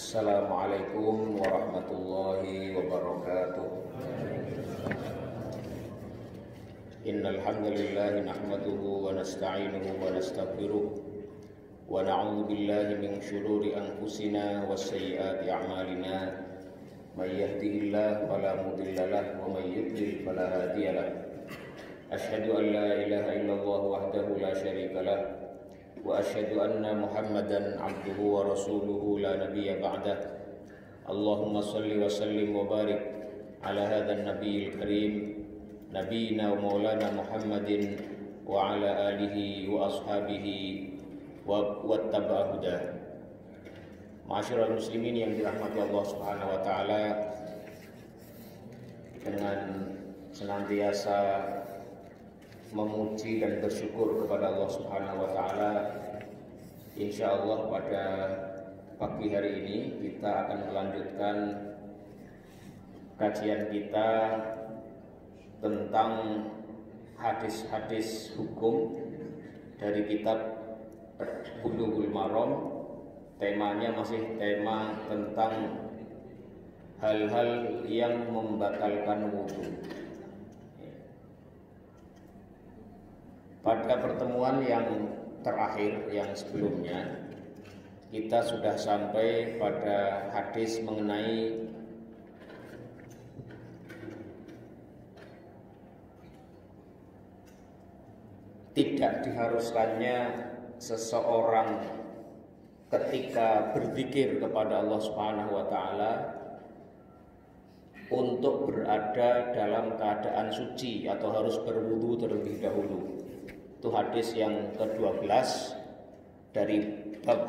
Assalamualaikum warahmatullahi wabarakatuh. Innal hamdalillah nahmaduhu wa nasta'inuhu wa nastaghfiruh wa na'udzu billahi min shururi anfusina wa sayyiati a'malina. May yahdihillahu fala mudilla lahu wa may yudlil fala hadiya lahu. Asyhadu an la ilaha illallah wahdahu la syarika lahu wa asyhadu anna Muhammadan abduhu wa rasuluhu la nabiyya ba'dah. Allahumma salli wa sallim wa barik ala hadzal nabiyil karim nabiyina wa maulana Muhammadin wa ala alihi wa ashabihi wa wattaba'a hudah. Ma'asyiral muslimin yang dirahmati Allah Subhanahu wa taala, dengan senantiasa memuji dan bersyukur kepada Allah Subhanahu wa taala, insyaallah pada pagi hari ini kita akan melanjutkan kajian kita tentang hadis-hadis hukum dari kitab Bulughul Maram. Temanya masih tema tentang hal-hal yang membatalkan wudu. Pada pertemuan yang terakhir, yang sebelumnya, kita sudah sampai pada hadis mengenai tidak diharuskannya seseorang ketika berzikir kepada Allah Subhanahu wa taala untuk berada dalam keadaan suci atau harus berwudu terlebih dahulu. Itu hadis yang ke-12 dari bab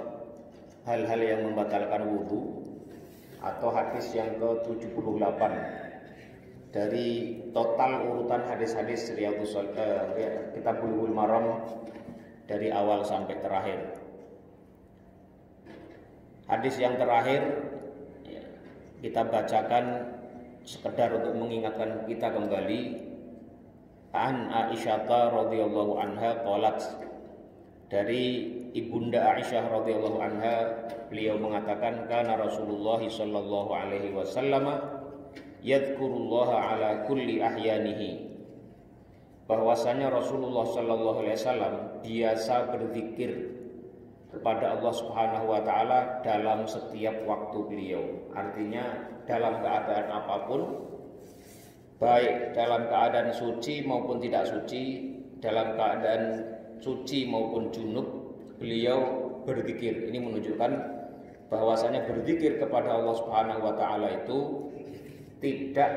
hal-hal yang membatalkan wudu, atau hadis yang ke-78 dari total urutan hadis-hadis kitab Bulughul Maram dari awal sampai terakhir. Hadis yang terakhir kita bacakan sekedar untuk mengingatkan kita kembali. An Aisyah radhiyallahu anha qalat, dari ibunda Aisyah radhiyallahu anha, beliau mengatakan, kana Rasulullah sallallahu alaihi wasallam yadhkurullaha ala kulli ahyanihi, bahwasanya Rasulullah sallallahu alaihi wasallam biasa berzikir kepada Allah Subhanahu wa taala dalam setiap waktu beliau. Artinya dalam keadaan apapun, baik dalam keadaan suci maupun tidak suci, dalam keadaan suci maupun junub, beliau berzikir. Ini menunjukkan bahwasanya berzikir kepada Allah Subhanahu wa taala itu tidak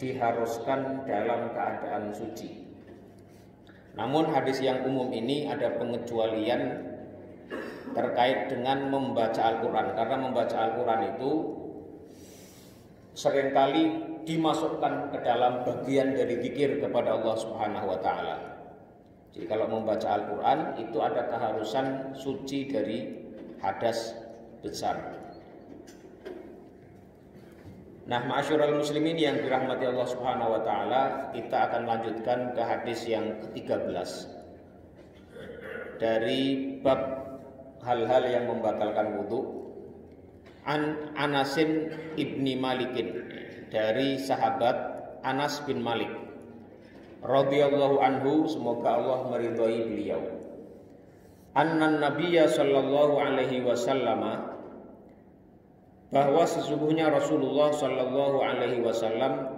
diharuskan dalam keadaan suci. Namun hadis yang umum ini ada pengecualian terkait dengan membaca Al-Quran, karena membaca Al-Quran itu seringkali dimasukkan ke dalam bagian dari zikir kepada Allah Subhanahu wa taala. Jadi kalau membaca Al-Quran itu ada keharusan suci dari hadas besar. Nah, ma'asyiral muslimin yang dirahmati Allah Subhanahu wa taala, kita akan lanjutkan ke hadis yang ke-13 dari bab hal-hal yang membatalkan wudu. An Anasin ibni Malikin, dari sahabat Anas bin Malik radhiyallahu anhu, semoga Allah meridhai beliau. Annan Nabiyya sallallahu alaihi wasallam, bahwa sesungguhnya Rasulullah sallallahu alaihi wasallam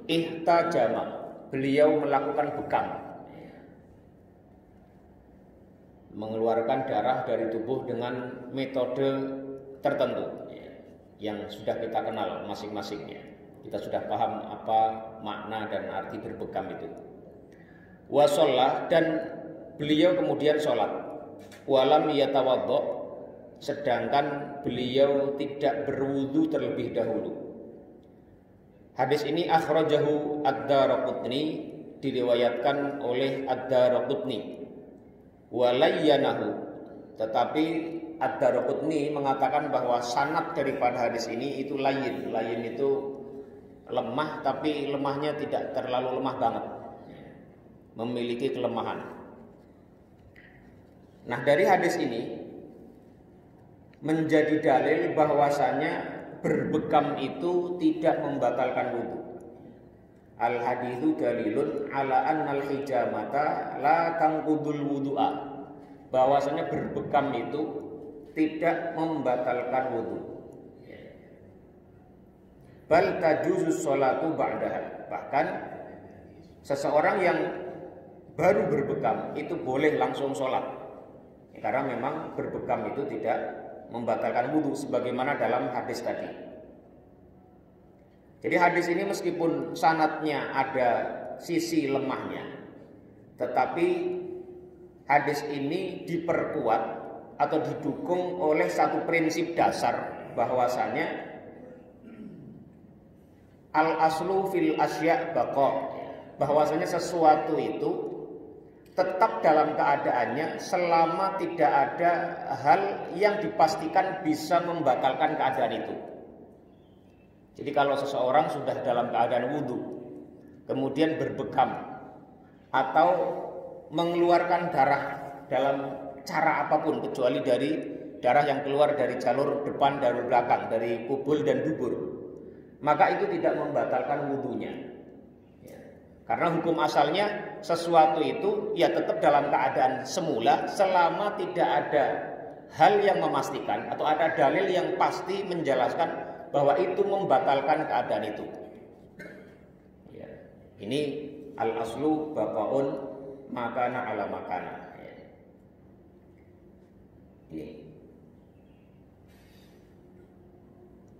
ihtajama, beliau melakukan bekam, mengeluarkan darah dari tubuh dengan metode tertentu yang sudah kita kenal masing-masingnya. Kita sudah paham apa makna dan arti berbekam itu. Wasollah, dan beliau kemudian sholat. Walam yatawaddo, sedangkan beliau tidak berwudu terlebih dahulu. Hadis ini akhrajahu ad-Daraqutni, diriwayatkan oleh ad-Daraqutni. Walayyanahu, tetapi ad-Daraqutni mengatakan bahwa sanad daripada hadis ini itu layin. Layin itu lemah, tapi lemahnya tidak terlalu lemah banget, memiliki kelemahan. Nah, dari hadis ini menjadi dalil bahwasanya berbekam itu tidak membatalkan wudu. Al haditsu dalilun ala annal hijamata la tanqudul wudu'a. Bahwasanya berbekam itu tidak membatalkan wudu. Bal tajuzus sholatu ba'daha. Bahkan seseorang yang baru berbekam itu boleh langsung sholat, karena memang berbekam itu tidak membatalkan wudu sebagaimana dalam hadis tadi. Jadi hadis ini meskipun sanadnya ada sisi lemahnya, tetapi hadis ini diperkuat atau didukung oleh satu prinsip dasar bahwasanya al aslu fil asya' baqa, bahwasanya sesuatu itu tetap dalam keadaannya selama tidak ada hal yang dipastikan bisa membatalkan keadaan itu. Jadi kalau seseorang sudah dalam keadaan wudhu, kemudian berbekam atau mengeluarkan darah dalam cara apapun kecuali dari darah yang keluar dari jalur depan dan belakang, dari kubul dan dubur, maka itu tidak membatalkan wudhunya. Karena hukum asalnya sesuatu itu ya tetap dalam keadaan semula selama tidak ada hal yang memastikan atau ada dalil yang pasti menjelaskan bahwa itu membatalkan keadaan itu. Ya. Ini al aslu baqaun makana ala makana. Ya. Ini.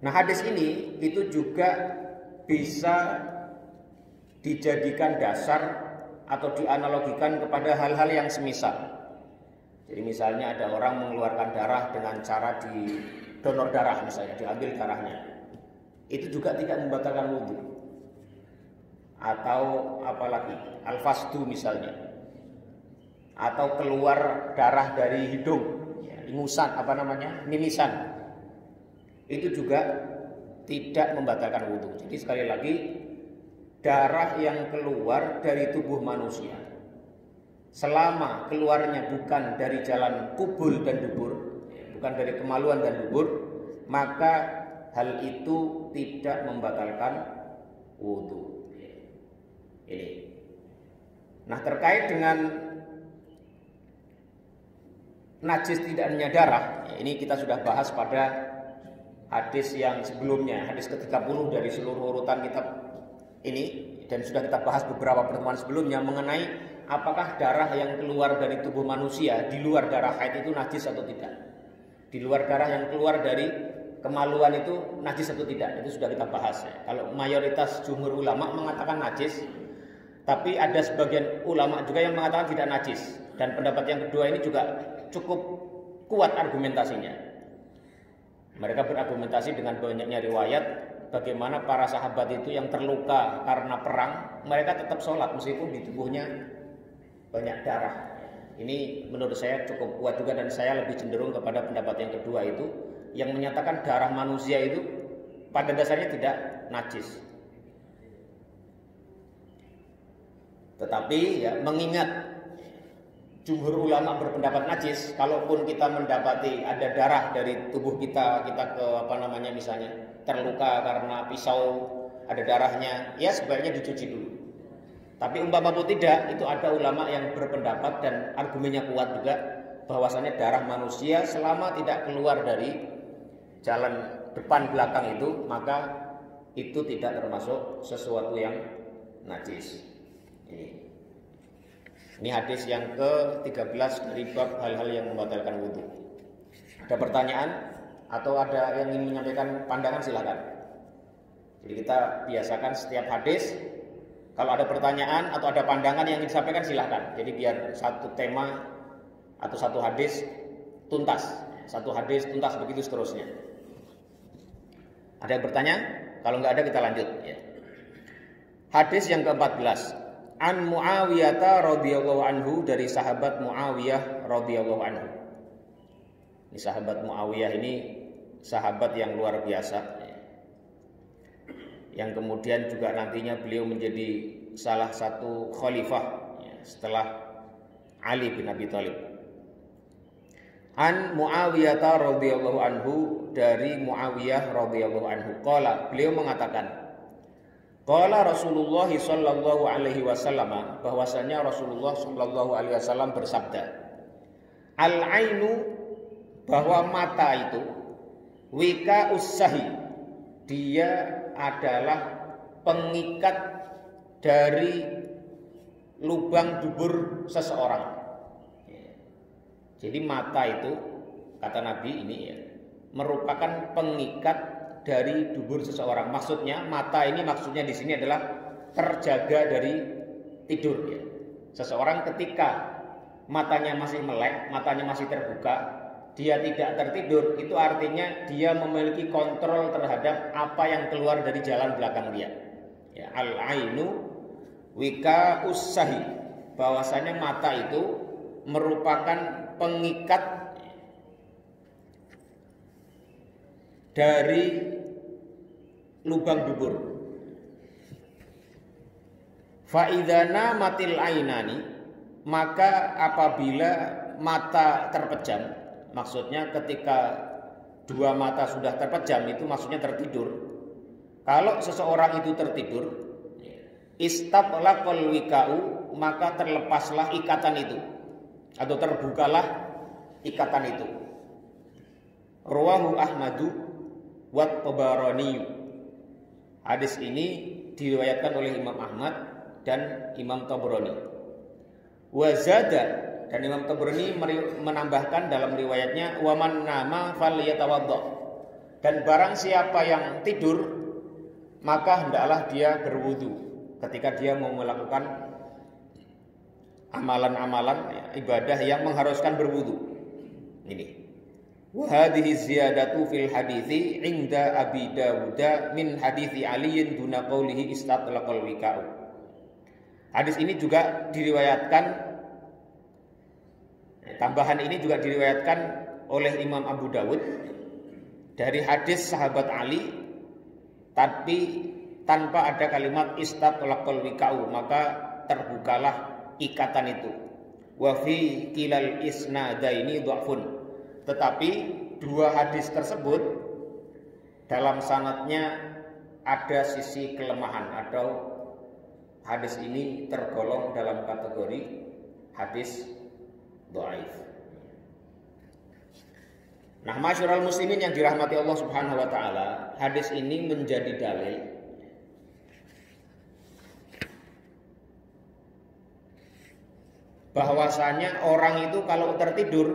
Nah hadis ini itu juga bisa dijadikan dasar atau dianalogikan kepada hal-hal yang semisal. Jadi misalnya ada orang mengeluarkan darah dengan cara di donor darah misalnya, diambil darahnya. Itu juga tidak membatalkan wudu. Atau apalagi al-fasdu misalnya. Atau keluar darah dari hidung, ya, ingusan mimisan. Itu juga tidak membatalkan wudu. Jadi sekali lagi darah yang keluar dari tubuh manusia selama keluarnya bukan dari jalan kubul dan dubur, bukan dari kemaluan dan dubur, maka hal itu tidak membatalkan wudu. Ini. Nah terkait dengan najis tidaknya darah, ini kita sudah bahas pada hadis yang sebelumnya, hadis ke-30 dari seluruh urutan kitab ini, dan sudah kita bahas beberapa pertemuan sebelumnya mengenai apakah darah yang keluar dari tubuh manusia di luar darah haid itu najis atau tidak. Di luar darah yang keluar dari kemaluan itu najis atau tidak, itu sudah kita bahas ya. Kalau mayoritas jumhur ulama mengatakan najis, tapi ada sebagian ulama juga yang mengatakan tidak najis. Dan pendapat yang kedua ini juga cukup kuat argumentasinya. Mereka berargumentasi dengan banyaknya riwayat bagaimana para sahabat itu yang terluka karena perang, mereka tetap sholat meskipun di tubuhnya banyak darah. Ini menurut saya cukup kuat juga, dan saya lebih cenderung kepada pendapat yang kedua itu, yang menyatakan darah manusia itu pada dasarnya tidak najis. Tetapi ya, mengingat jumhur ulama berpendapat najis, kalaupun kita mendapati ada darah dari tubuh kita misalnya terluka karena pisau ada darahnya, ya sebaiknya dicuci dulu. Tapi umpama pun tidak, itu ada ulama yang berpendapat dan argumennya kuat juga bahwasanya darah manusia selama tidak keluar dari jalan depan belakang itu, maka itu tidak termasuk sesuatu yang najis. Ini hadis yang ke-13 dari bab hal-hal yang membatalkan wudu. Ada pertanyaan atau ada yang ingin menyampaikan pandangan, silakan. Jadi kita biasakan setiap hadis, kalau ada pertanyaan atau ada pandangan yang ingin disampaikan, silakan. Jadi biar satu tema atau satu hadis tuntas, begitu seterusnya. Ada yang bertanya? Kalau nggak ada kita lanjut. Ya. Hadis yang ke-14. An Muawiyah radhiyallahu anhu, dari sahabat Muawiyah radhiyallahu anhu. Ini sahabat Muawiyah ini sahabat yang luar biasa, yang kemudian juga nantinya beliau menjadi salah satu khalifah setelah Ali bin Abi Thalib. An Muawiyah radhiyallahu anhu, dari Muawiyah radhiyallahu anhu, qala, beliau mengatakan, qala Rasulullah sallallahu alaihi wasallam, bahwasanya Rasulullah sallallahu alaihi wasallam bersabda, al-ainu, bahwa mata itu, wika usahi, dia adalah pengikat dari lubang dubur seseorang. Jadi mata itu, kata Nabi ini ya, merupakan pengikat dari dubur seseorang. Maksudnya mata ini, maksudnya di sini adalah terjaga dari tidur ya. Seseorang ketika matanya masih melek, matanya masih terbuka, dia tidak tertidur, itu artinya dia memiliki kontrol terhadap apa yang keluar dari jalan belakang dia. Ya, al-ainu wika usahi, bahwasanya mata itu merupakan pengikat dari lubang dubur. Fa idzana matil ainani, maka apabila mata terpejam, maksudnya ketika dua mata sudah terpejam, itu maksudnya tertidur. Kalau seseorang itu tertidur, istatlaqal wika'u, maka terlepaslah ikatan itu, atau terbukalah ikatan itu. Rawahu Ahmadu wa Tabarani. Hadis ini diriwayatkan oleh Imam Ahmad dan Imam Tabarani. Wa zada, dan Imam Tabarani menambahkan dalam riwayatnya, wa man nama falyatawadda, dan barang siapa yang tidur maka hendaklah dia berwudu ketika dia mau melakukan amalan-amalan ibadah yang mengharuskan berwudu. Ini. Wa hadhihi ziyadatu fil hadithi inda Abi Dawud min hadithi Ali duna qaulihi istatlaqal wika'u. Hadis ini juga diriwayatkan, tambahan ini juga diriwayatkan oleh Imam Abu Dawud dari hadis sahabat Ali, tapi tanpa ada kalimat istatlaqal wika'u, maka terbukalah ikatan itu. Wa fi kilal isnadaini dhafun, tetapi dua hadis tersebut dalam sanadnya ada sisi kelemahan, atau hadis ini tergolong dalam kategori hadis dhaif. Nah, masyarul muslimin yang dirahmati Allah Subhanahu wa taala, hadis ini menjadi dalil bahwasanya orang itu kalau tertidur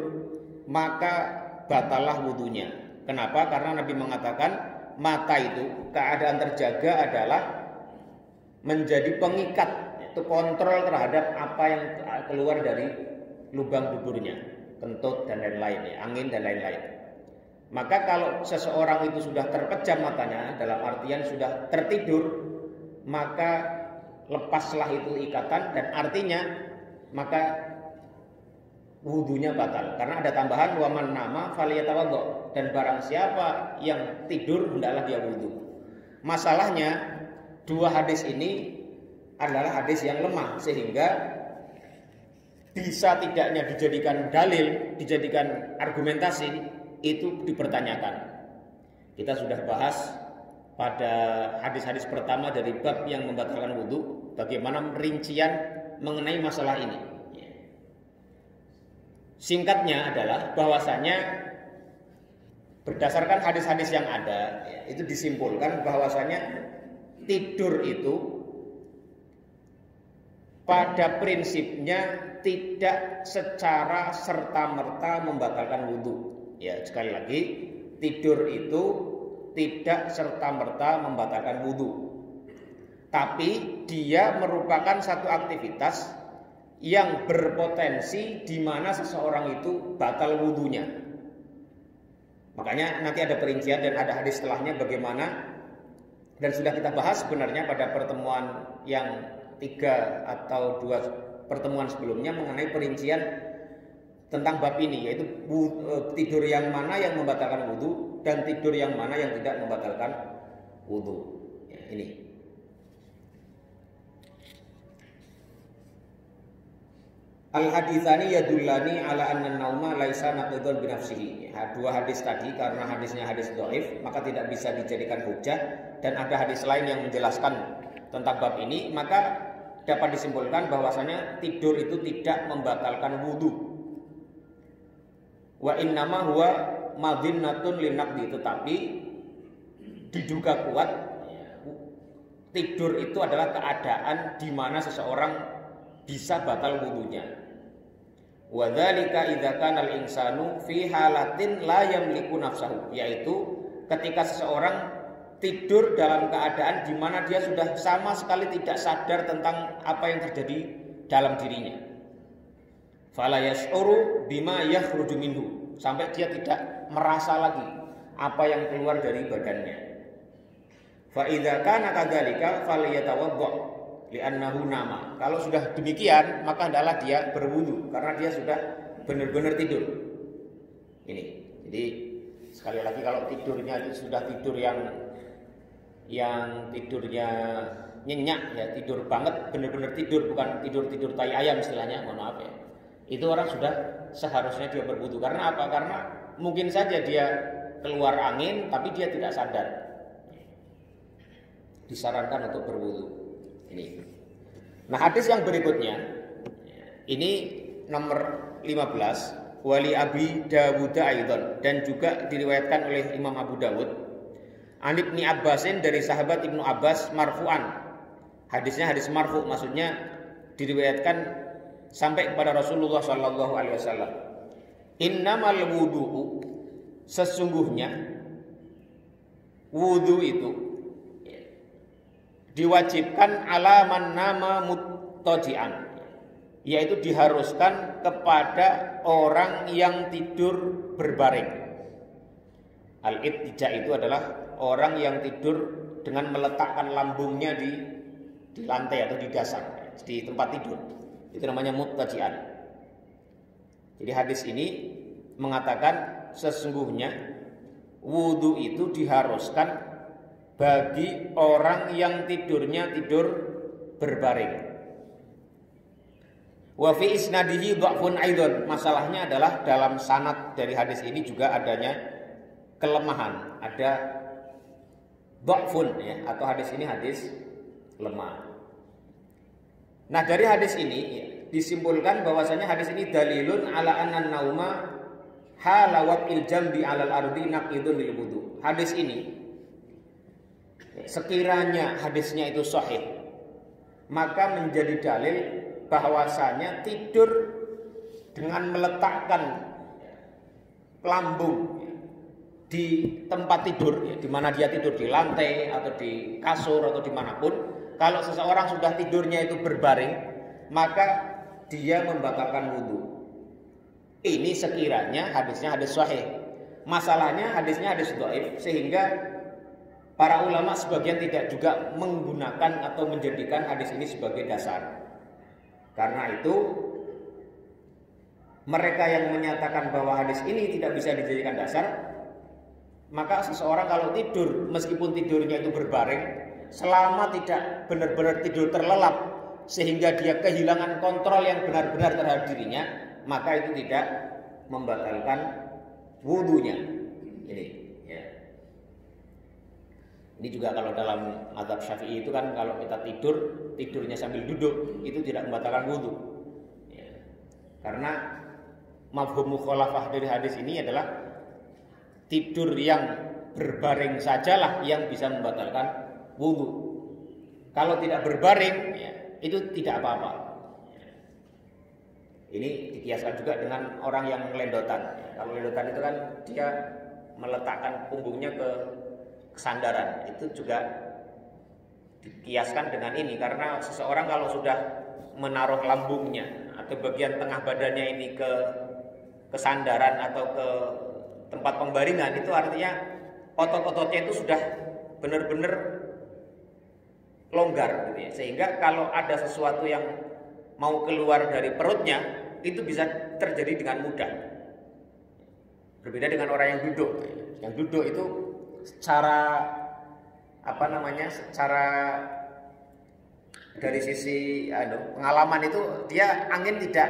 maka batalah wudunya. Kenapa? Karena Nabi mengatakan mata itu keadaan terjaga adalah menjadi pengikat, itu kontrol terhadap apa yang keluar dari lubang duburnya, kentut dan lain-lain, angin dan lain-lain. Maka kalau seseorang itu sudah terpejam matanya, dalam artian sudah tertidur, maka lepaslah itu ikatan, dan artinya maka wudunya batal, karena ada tambahan waman nama faliyatawaddo, dan barang siapa yang tidur hendaklah dia wudu. Masalahnya dua hadis ini adalah hadis yang lemah, sehingga bisa tidaknya dijadikan dalil, dijadikan argumentasi, itu dipertanyakan. Kita sudah bahas pada hadis-hadis pertama dari bab yang membatalkan wudu, bagaimana rincian mengenai masalah ini. Singkatnya adalah bahwasanya berdasarkan hadis-hadis yang ada, itu disimpulkan bahwasanya tidur itu pada prinsipnya tidak secara serta-merta membatalkan wudu. Ya, sekali lagi, tidur itu tidak serta-merta membatalkan wudu, tapi dia merupakan satu aktivitas yang berpotensi di mana seseorang itu batal wudunya. Makanya nanti ada perincian dan ada hadis setelahnya bagaimana, dan sudah kita bahas sebenarnya pada pertemuan yang 3 atau 2 pertemuan sebelumnya mengenai perincian tentang bab ini, yaitu tidur yang mana yang membatalkan wudu dan tidur yang mana yang tidak membatalkan wudu. Ya, ini. Al haditsani yadullani ala anna nauma laisa naqidun bi nafsihi. Dua hadis tadi karena hadisnya hadis dhaif maka tidak bisa dijadikan hujah, dan ada hadis lain yang menjelaskan tentang bab ini, maka dapat disimpulkan bahwasanya tidur itu tidak membatalkan wudu. Wa innama huwa madhinnatun linaqdi, tetapi diduga kuat tidur itu adalah keadaan di mana seseorang bisa batal wudunya. Wa dzalika idza kana al-insanu fi halatin la yamliku nafsahu, yaitu ketika seseorang tidur dalam keadaan di mana dia sudah sama sekali tidak sadar tentang apa yang terjadi dalam dirinya. Fala yash'uru bima yakhruju minhu, sampai dia tidak merasa lagi apa yang keluar dari badannya. Fa idza kana kadzalika falyatawadda li'annahu nama. Kalau sudah demikian maka hendaklah dia berwudu karena dia sudah benar-benar tidur. Ini. Jadi sekali lagi kalau tidurnya itu sudah tidur yang tidurnya nyenyak ya, tidur banget, benar-benar tidur, bukan tidur tai ayam istilahnya, mohon maaf ya. Itu orang sudah seharusnya dia berwudu. Karena apa? Karena mungkin saja dia keluar angin tapi dia tidak sadar. Disarankan untuk berwudu. Ini. Nah, hadis yang berikutnya ini nomor 15, wali Abi Dawud aidan, dan juga diriwayatkan oleh Imam Abu Dawud. An Ibnu Abbasin, dari sahabat Ibnu Abbas marfu'an. Hadisnya hadis marfu', maksudnya diriwayatkan sampai kepada Rasulullah sallallahu alaihi wasallam. Innamal wudu'u, sesungguhnya wudu itu diwajibkan alaman nama muttaji'an, yaitu diharuskan kepada orang yang tidur berbaring. Al-ittija itu adalah orang yang tidur dengan meletakkan lambungnya di lantai atau di dasar, di tempat tidur. Itu namanya muttaji'an. Jadi hadis ini mengatakan sesungguhnya wudu itu diharuskan bagi orang yang tidurnya tidur berbaring. Wa fi isnadihi dha'fun aidan. Masalahnya adalah dalam sanad dari hadis ini juga adanya kelemahan, ada dha'fun ya, atau hadis ini hadis lemah. Nah, dari hadis ini ya, disimpulkan bahwasanya hadis ini dalilun ala anna nauma halawat jambi alal ardi naqidun lil wudu. Hadis ini sekiranya hadisnya itu sahih, maka menjadi dalil bahwasanya tidur dengan meletakkan lambung di tempat tidur, ya, di mana dia tidur, di lantai atau di kasur atau dimanapun, kalau seseorang sudah tidurnya itu berbaring, maka dia membatalkan wudu. Ini sekiranya hadisnya hadis sahih. Masalahnya hadisnya hadis dhaif, sehingga para ulama sebagian tidak juga menggunakan atau menjadikan hadis ini sebagai dasar. Karena itu mereka yang menyatakan bahwa hadis ini tidak bisa dijadikan dasar, maka seseorang kalau tidur, meskipun tidurnya itu berbaring, selama tidak benar-benar tidur terlelap sehingga dia kehilangan kontrol yang benar-benar terhadap dirinya, maka itu tidak membatalkan wudunya. Ini juga kalau dalam mazhab Syafi'i itu kan kalau kita tidurnya sambil duduk itu tidak membatalkan wudu. Ya. Karena mafhum mukhalafah dari hadis ini adalah tidur yang berbaring sajalah yang bisa membatalkan wudu. Kalau tidak berbaring ya, itu tidak apa-apa. Ini dikiaskan juga dengan orang yang melendotan. Ya. Kalau melendotan itu kan dia meletakkan punggungnya ke kesandaran, itu juga dikiaskan dengan ini, karena seseorang kalau sudah menaruh lambungnya atau bagian tengah badannya ini ke kesandaran atau ke tempat pembaringan, itu artinya otot-ototnya itu sudah benar-benar longgar gitu ya. Sehingga kalau ada sesuatu yang mau keluar dari perutnya itu bisa terjadi dengan mudah. Berbeda dengan orang yang duduk. Yang duduk itu secara secara dari sisi pengalaman itu dia angin tidak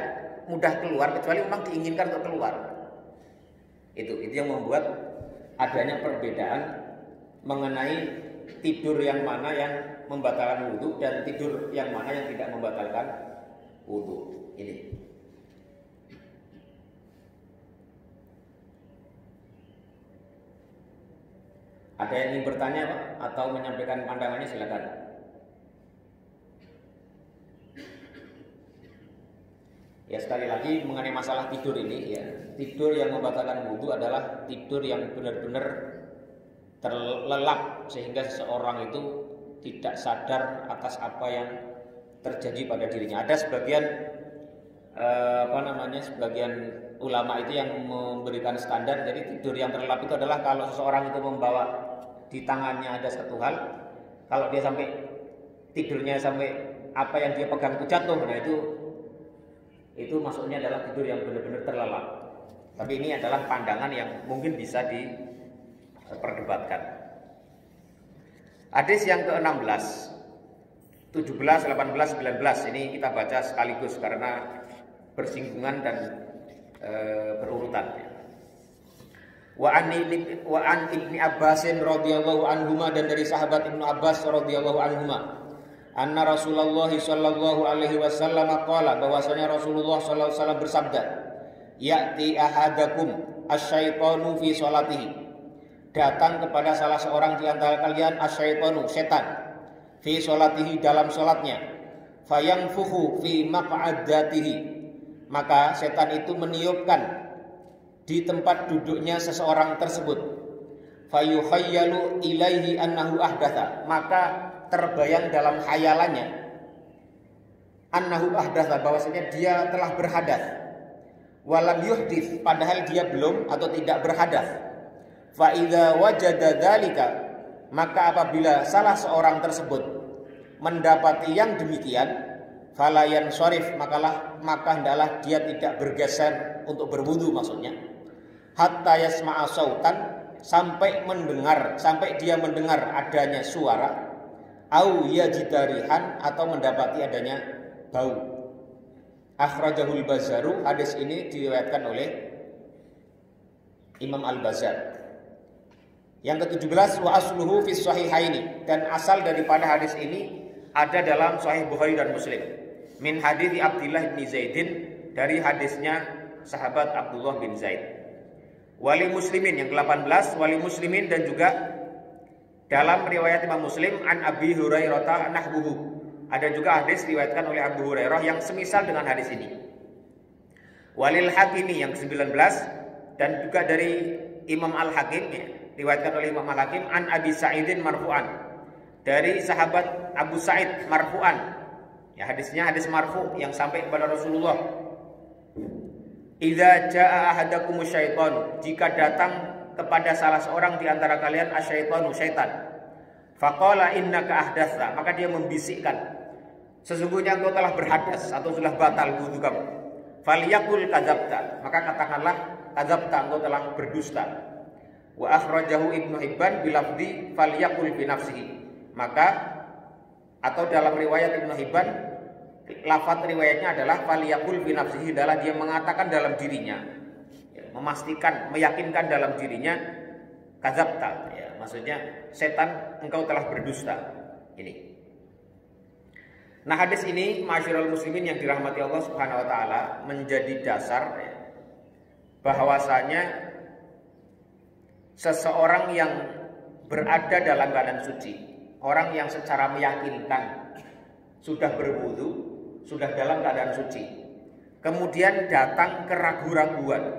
mudah keluar kecuali memang diinginkan untuk keluar. Itu yang membuat adanya perbedaan mengenai tidur yang mana yang membatalkan wudu dan tidur yang mana yang tidak membatalkan wudu. Ini. Ada yang ingin bertanya Pak atau menyampaikan pandangannya, silakan. Ya, sekali lagi mengenai masalah tidur ini ya, tidur yang membatalkan wudu adalah tidur yang benar-benar terlelap sehingga seseorang itu tidak sadar atas apa yang terjadi pada dirinya. Ada sebagian sebagian ulama itu yang memberikan standar, jadi tidur yang terlelap itu adalah kalau seseorang itu membawa di tangannya ada satu hal, kalau dia sampai tidurnya sampai apa yang dia pegang itu jatuh, nah itu maksudnya adalah tidur yang benar-benar terlelap. Tapi ini adalah pandangan yang mungkin bisa diperdebatkan. Hadis yang ke-16, 17, 18, 19 ini kita baca sekaligus karena bersinggungan dan berurutan. Wa an Ibni Abbasin radhiyallahu anhuma, dan dari sahabat Ibnu Abbas radhiyallahu anhuma, anna Rasulullah sallallahu alaihi wasallam qala, bahwasanya Rasulullah sallallahu alaihi wasallam bersabda, ya'ti ahadakum asyaitonu fi sholatihi, datang kepada salah seorang di antara kalian asyaitonu, setan, fi sholatihi, dalam sholatnya, fayanfukhu fi maq'adatihi, maka setan itu meniupkan di tempat duduknya seseorang tersebut, fayukhayyalu ilaihi annahu ahdatha, maka terbayang dalam khayalannya annahu ahdatha, bahwasanya dia telah berhadas, walam yuhdits, padahal dia belum atau tidak berhadas. Fa idza wajada dzalika, maka apabila salah seorang tersebut mendapati yang demikian, fala yansharif, maka hendaklah dia tidak bergeser untuk berwudu, maksudnya hatta yasma'a sautan, sampai dia mendengar adanya suara, au yajidarihan, atau mendapati adanya bau. Akhrajahul Bazzaru, hadis ini diriwayatkan oleh Imam Al-Bazzar. Yang ke-17, wa asluhu fi sahihaini, dan asal daripada hadis ini ada dalam Sahih Bukhari dan Muslim. Min hadits Abdullah bin Zaidin, dari hadisnya sahabat Abdullah bin Zaid. Wali Muslimin, yang ke-18, wali Muslimin, dan juga dalam riwayat Imam Muslim, an Abi Hurairah nahbuhu, ada juga hadis riwayatkan oleh Abu Hurairah yang semisal dengan hadis ini. Walil Hakimi, yang ke-19, dan juga dari Imam Al-Hakim, ya, riwayatkan oleh Imam Al-Hakim, an Abi Sa'idin marfu'an, dari sahabat Abu Sa'id marfu'an, ya, hadisnya hadis marfu' yang sampai kepada Rasulullah. Idza jaa ahadakumus syaitanu, jika datang kepada salah seorang di antara kalian asyaitanu, syaitan, faqala innaka ahdatsa, maka dia membisikkan, sesungguhnya engkau telah berhadas atau sudah batal wudu kamu. Falyaqul kadzabta, maka katakanlah kadzabta, engkau telah berdusta. Wa akhrajahu Ibnu Hibban bilafzi falyaqul bi nafsihi, maka atau dalam riwayat Ibnu Hibban, lafaz riwayatnya adalah falyaqul bi nafsihi, adalah dia mengatakan dalam dirinya, ya, memastikan, meyakinkan dalam dirinya, kadzabta, ya, maksudnya setan, engkau telah berdusta. Ini. Nah, hadis ini ma'asyiral muslimin yang dirahmati Allah Subhanahu wa taala, menjadi dasar, ya, bahwasanya seseorang yang berada dalam keadaan suci, orang yang secara meyakinkan sudah berwudu, sudah dalam keadaan suci, kemudian datang keraguan-raguan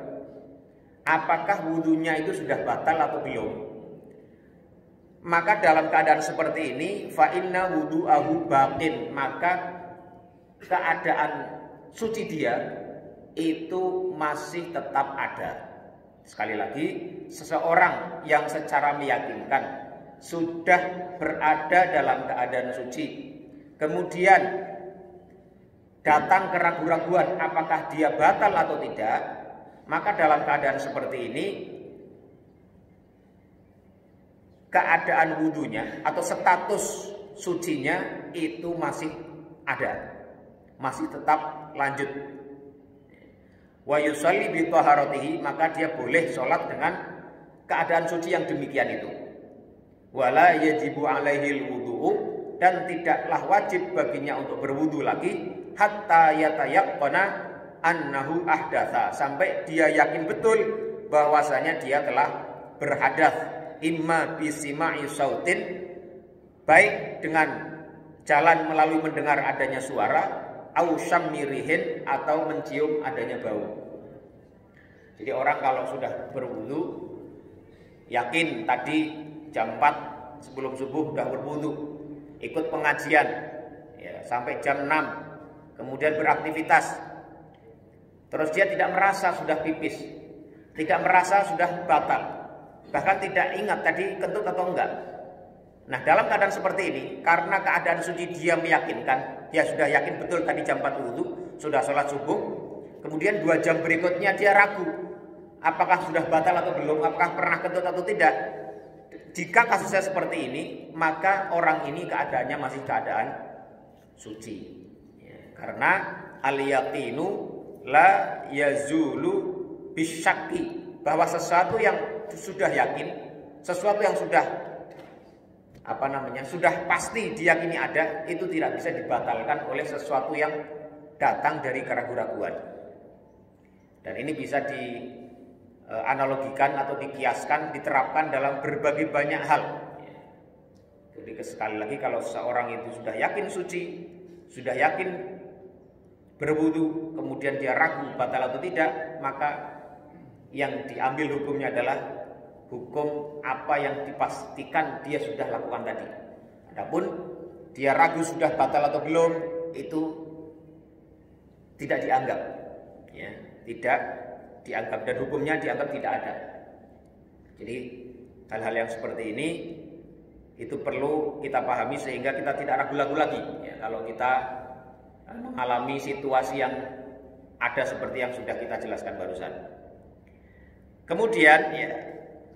apakah wudunya itu sudah batal atau belum, maka dalam keadaan seperti ini fa inna wudu'ahu baqin, maka keadaan suci dia itu masih tetap ada. Sekali lagi, seseorang yang secara meyakinkan sudah berada dalam keadaan suci, kemudian datang keraguan-raguan apakah dia batal atau tidak, maka dalam keadaan seperti ini keadaan wudunya atau status sucinya itu masih ada, masih tetap lanjut. wa yusalli bi taharatihi, maka dia boleh sholat dengan keadaan suci yang demikian itu. Wala yajibu alaihi wudu'u, dan tidaklah wajib baginya untuk berwudu lagi hatta yatayaqqana annahu ahdatsa, sampai dia yakin betul bahwasanya dia telah berhadas, imma bisima'i sautin, baik dengan jalan melalui mendengar adanya suara, au syamirihin, atau mencium adanya bau. Jadi orang kalau sudah berwudu, yakin tadi jam 4 sebelum subuh sudah berwudu, ikut pengajian ya, sampai jam 6, kemudian beraktivitas, terus dia tidak merasa sudah pipis, tidak merasa sudah batal, bahkan tidak ingat tadi kentut atau enggak. Nah, dalam keadaan seperti ini, karena keadaan suci dia meyakinkan, dia sudah yakin betul tadi jam 4 wudu, sudah sholat subuh, kemudian 2 jam berikutnya dia ragu apakah sudah batal atau belum, apakah pernah kentut atau tidak. Jika kasusnya seperti ini, maka orang ini keadaannya masih keadaan suci ya, karena al-yaqinu la yazulu bisyakki, bahwa sesuatu yang sudah yakin, sesuatu yang sudah sudah pasti diyakini ada, itu tidak bisa dibatalkan oleh sesuatu yang datang dari keraguan-raguan. Dan ini bisa dianalogikan atau dikiaskan, diterapkan dalam berbagai banyak hal. Jadi sekali lagi, kalau seseorang itu sudah yakin suci, sudah yakin berwudu, kemudian dia ragu batal atau tidak, maka yang diambil hukumnya adalah hukum apa yang dipastikan dia sudah lakukan tadi. Adapun dia ragu sudah batal atau belum, itu tidak dianggap ya, tidak dianggap, dan hukumnya dianggap tidak ada. Jadi hal-hal yang seperti ini itu perlu kita pahami sehingga kita tidak ragu-ragu lagi ya, kalau kita mengalami situasi yang ada seperti yang sudah kita jelaskan barusan. Kemudian ya,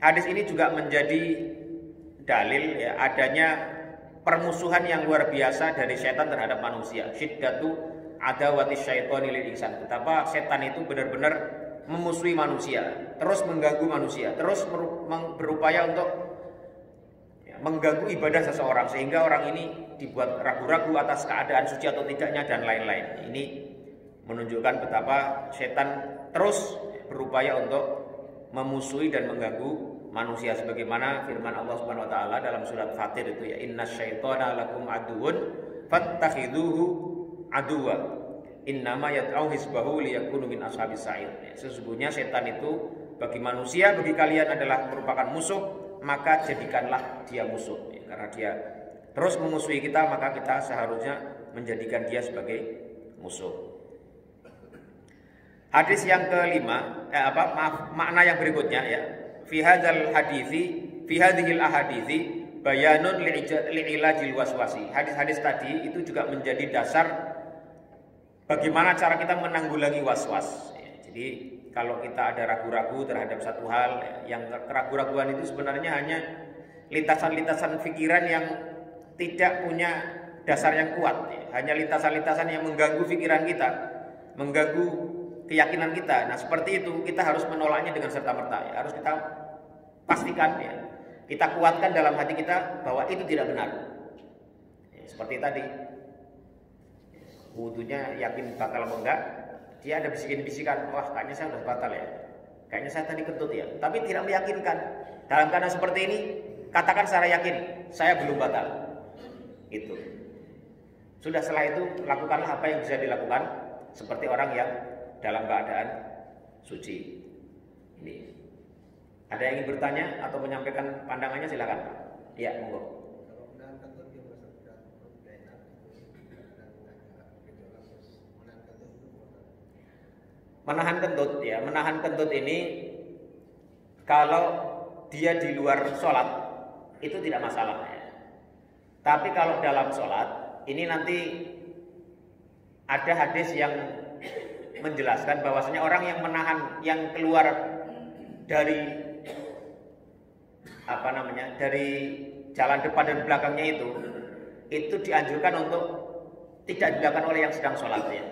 hadis ini juga menjadi dalil ya, adanya permusuhan yang luar biasa dari setan terhadap manusia. Syiddatu adawati syaitani lil insan. Betapa setan itu benar-benar memusuhi manusia, terus mengganggu manusia, terus berupaya untuk mengganggu ibadah seseorang, sehingga orang ini dibuat ragu-ragu atas keadaan suci atau tidaknya dan lain-lain. Ini menunjukkan betapa setan terus berupaya untuk memusuhi dan mengganggu manusia, sebagaimana firman Allah Subhanahu wa taala dalam surat Fatir itu ya, innasyaitona lakum aduwwun fattakhidhuhu aduwwa innama yad'u hizbahu liyakunu min ashabis sa'ir. Sesungguhnya setan itu bagi manusia, bagi kalian adalah merupakan musuh, maka jadikanlah dia musuh ya, karena dia terus memusuhi kita, maka kita seharusnya menjadikan dia sebagai musuh. Hadis yang kelima, makna yang berikutnya ya. Fi hadzal hadithi, fi hadhil ahadithi bayanun li'ilajil waswasi. Hadis-hadis tadi itu juga menjadi dasar bagaimana cara kita menanggulangi waswas. Ya, jadi kalau kita ada ragu-ragu terhadap satu hal, yang keraguan-raguan itu sebenarnya hanya lintasan-lintasan pikiran yang tidak punya dasar yang kuat ya. Hanya lintasan-lintasan yang mengganggu pikiran kita, mengganggu keyakinan kita. Nah, seperti itu kita harus menolaknya dengan serta-merta ya. Harus kita pastikan ya, kita kuatkan dalam hati kita bahwa itu tidak benar ya, seperti tadi wudunya yakin batal atau enggak, dia ada bisikan-bisikan, wah kayaknya saya udah batal ya, kayaknya saya tadi kentut ya, tapi tidak meyakinkan. Dalam keadaan seperti ini, katakan secara yakin, saya belum batal. Itu. Sudah, setelah itu lakukanlah apa yang bisa dilakukan seperti orang yang dalam keadaan suci. Ini. Ada yang ingin bertanya atau menyampaikan pandangannya, silakan. Iya, monggo. Menahan kentut ya, menahan kentut ini kalau dia di luar sholat itu tidak masalah ya. Tapi kalau dalam sholat ini nanti ada hadis yang menjelaskan bahwasanya orang yang menahan, yang keluar dari dari jalan depan dan belakangnya itu dianjurkan untuk tidak dilakukan oleh yang sedang sholat ya.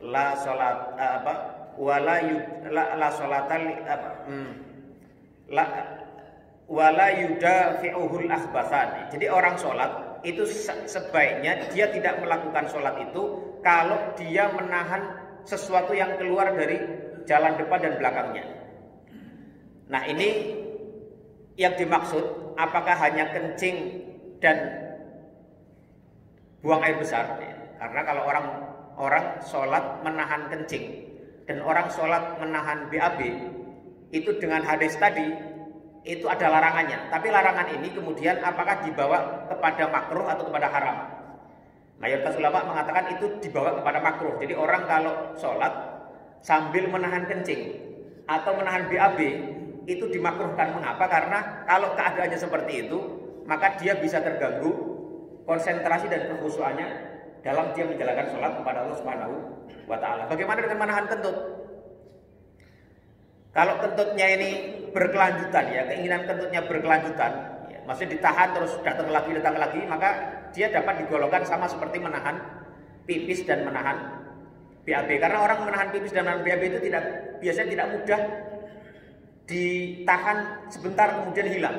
la salat apa wala la salata la wala yudafi'uhul akhbathan. Jadi orang sholat itu sebaiknya dia tidak melakukan sholat itu kalau dia menahan sesuatu yang keluar dari jalan depan dan belakangnya. Nah ini yang dimaksud, apakah hanya kencing dan buang air besar? Karena kalau orang sholat menahan kencing dan orang sholat menahan BAB itu dengan hadis tadi itu ada larangannya. Tapi larangan ini kemudian apakah dibawa kepada makruh atau kepada haram? Mayoritas ulama mengatakan itu dibawa kepada makruh. Jadi orang kalau sholat sambil menahan kencing atau menahan BAB itu dimakruhkan. Mengapa? Karena kalau keadaannya seperti itu, maka dia bisa terganggu konsentrasi dan kekhusyuannya dalam dia menjalankan sholat kepada Allah Subhanahu wa Ta'ala. Bagaimana dengan menahan kentut? Kalau kentutnya ini berkelanjutan, ya keinginan kentutnya berkelanjutan, ya, maksudnya ditahan terus datang lagi, maka dia dapat digolongkan sama seperti menahan pipis dan menahan BAB. Karena orang menahan pipis dan menahan BAB itu biasanya tidak mudah ditahan sebentar kemudian hilang.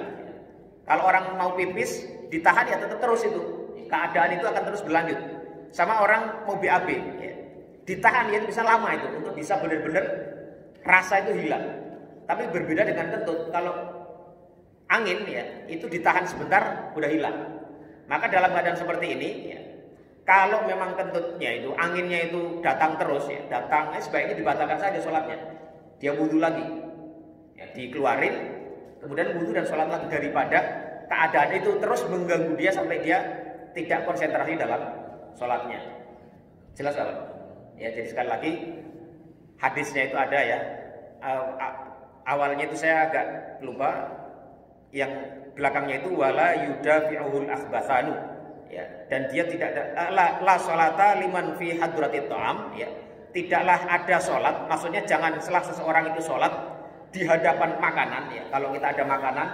Kalau orang mau pipis ditahan ya tetap terus itu, keadaan itu akan terus berlanjut. Sama orang mau BAB, ya, ditahan ya bisa lama itu untuk bisa benar-benar rasa itu hilang. Tapi berbeda dengan kentut. Kalau angin ya itu ditahan sebentar udah hilang. Maka dalam keadaan seperti ini ya, kalau memang kentutnya itu anginnya itu datang terus ya, sebaiknya dibatalkan saja sholatnya. Dia wudhu lagi, ya, dikeluarin, kemudian wudhu dan sholat lagi, daripada keadaan itu terus mengganggu dia sampai dia tidak konsentrasi dalam sholatnya. Jelas kan? Ya, jadi sekali lagi hadisnya itu ada ya. Awalnya itu saya agak lupa, yang belakangnya itu wala yudafi'uhul akhbathanu, ya, dan dia tidak la sholata liman fi hadratit ta'am, ya, tidaklah ada sholat, maksudnya jangan setelah seseorang itu sholat di hadapan makanan, ya, kalau kita ada makanan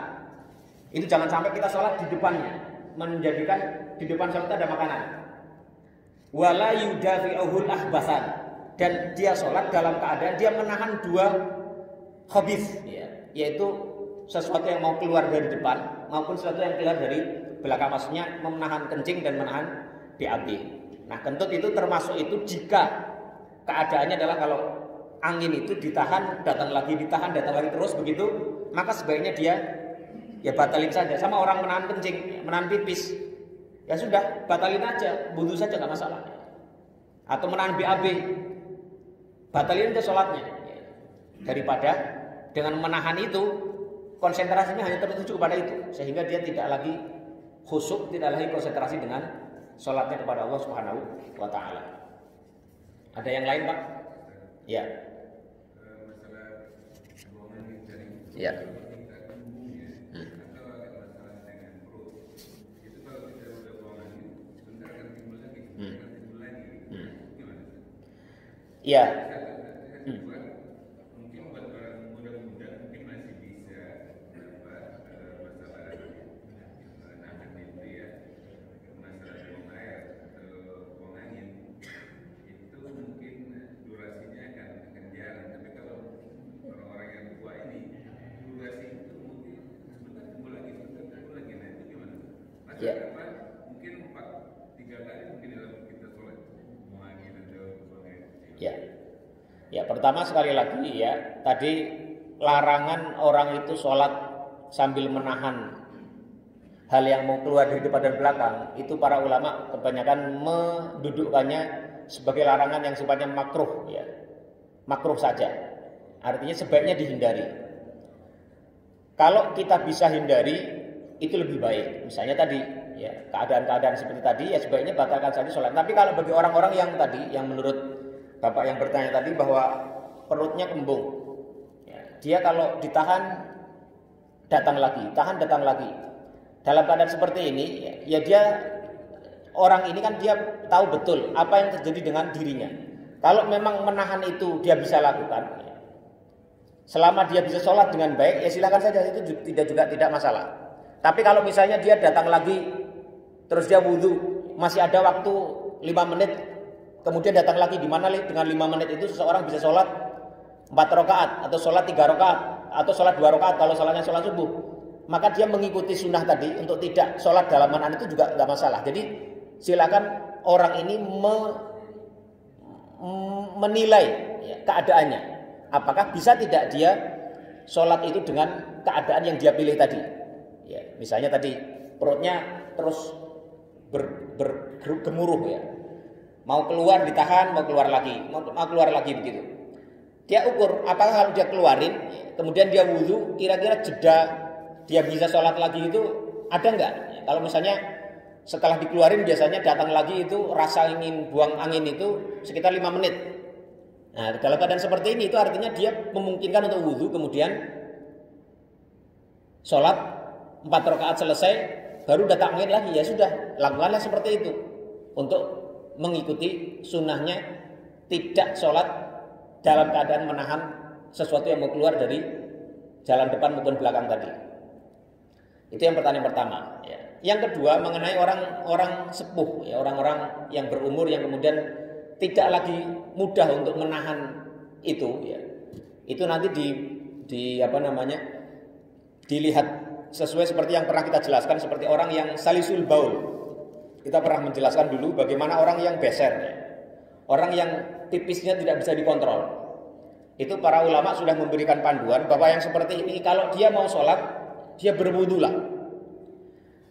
itu jangan sampai kita sholat di depannya, menjadikan di depan sholat ada makanan. Wala yudafi'uhul akhbathan, dan dia sholat dalam keadaan dia menahan dua khabith, ya, yaitu sesuatu yang mau keluar dari depan maupun sesuatu yang keluar dari belakang, maksudnya menahan kencing dan menahan BAB. Nah kentut itu termasuk itu jika keadaannya adalah kalau angin itu ditahan datang lagi, ditahan datang lagi terus begitu, maka sebaiknya dia ya batalin saja. Sama orang menahan kencing, menahan pipis, ya sudah batalin aja, wudhu saja nggak masalah. Atau menahan BAB, batalin aja sholatnya, daripada dengan menahan itu konsentrasinya hanya tertuju kepada itu, sehingga dia tidak lagi khusyuk, tidak lagi konsentrasi dengan sholatnya kepada Allah Subhanahu wa Ta'ala. Ada yang lain, Pak? Ya. Ya. Ya. Ya. Ya. Ya, pertama sekali lagi ya, tadi larangan orang itu sholat sambil menahan hal yang mau keluar dari depan dan belakang, itu para ulama kebanyakan mendudukkannya sebagai larangan yang sifatnya makruh, ya. Makruh saja. Artinya sebaiknya dihindari. Kalau kita bisa hindari itu lebih baik. Misalnya tadi ya, keadaan-keadaan seperti tadi ya sebaiknya batalkan saja sholat. Tapi kalau bagi orang-orang yang tadi, yang menurut Bapak yang bertanya tadi bahwa perutnya kembung, ya, dia kalau ditahan datang lagi, tahan datang lagi. Dalam keadaan seperti ini, ya dia orang ini kan dia tahu betul apa yang terjadi dengan dirinya. Kalau memang menahan itu dia bisa lakukan, ya, selama dia bisa sholat dengan baik, ya silakan saja, itu tidak masalah. Tapi kalau misalnya dia datang lagi, terus dia wudhu, masih ada waktu 5 menit kemudian datang lagi di mana dengan 5 menit itu seseorang bisa sholat 4 rakaat atau sholat 3 rakaat atau sholat 2 rakaat kalau sholatnya sholat subuh, maka dia mengikuti sunnah tadi untuk tidak sholat dalam menahan itu juga nggak masalah. Jadi silakan orang ini menilai ya, keadaannya, apakah bisa tidak dia sholat itu dengan keadaan yang dia pilih tadi. Ya, misalnya tadi perutnya terus bergemuruh ya, mau keluar ditahan, mau keluar lagi begitu. Dia ukur apakah kalau dia keluarin, kemudian dia wudhu, kira-kira jeda dia bisa sholat lagi itu ada nggak? Ya, kalau misalnya setelah dikeluarin biasanya datang lagi itu rasa ingin buang angin itu sekitar 5 menit. Nah, dalam keadaan seperti ini itu artinya dia memungkinkan untuk wudhu, kemudian sholat 4 rakaat selesai, baru datang angin lagi, ya sudah, lakukanlah seperti itu untuk mengikuti sunnahnya, tidak sholat dalam keadaan menahan sesuatu yang mau keluar dari jalan depan maupun belakang tadi. Itu yang pertanyaan pertama. Ya. Yang kedua mengenai orang sepuh, ya, orang-orang yang berumur yang kemudian tidak lagi mudah untuk menahan itu. Ya. Itu nanti dilihat sesuai seperti yang pernah kita jelaskan, seperti orang yang salisul baul. Kita pernah menjelaskan dulu bagaimana orang yang beser, ya. Orang yang pipisnya tidak bisa dikontrol. Itu para ulama sudah memberikan panduan bahwa yang seperti ini kalau dia mau sholat, dia berwudulah.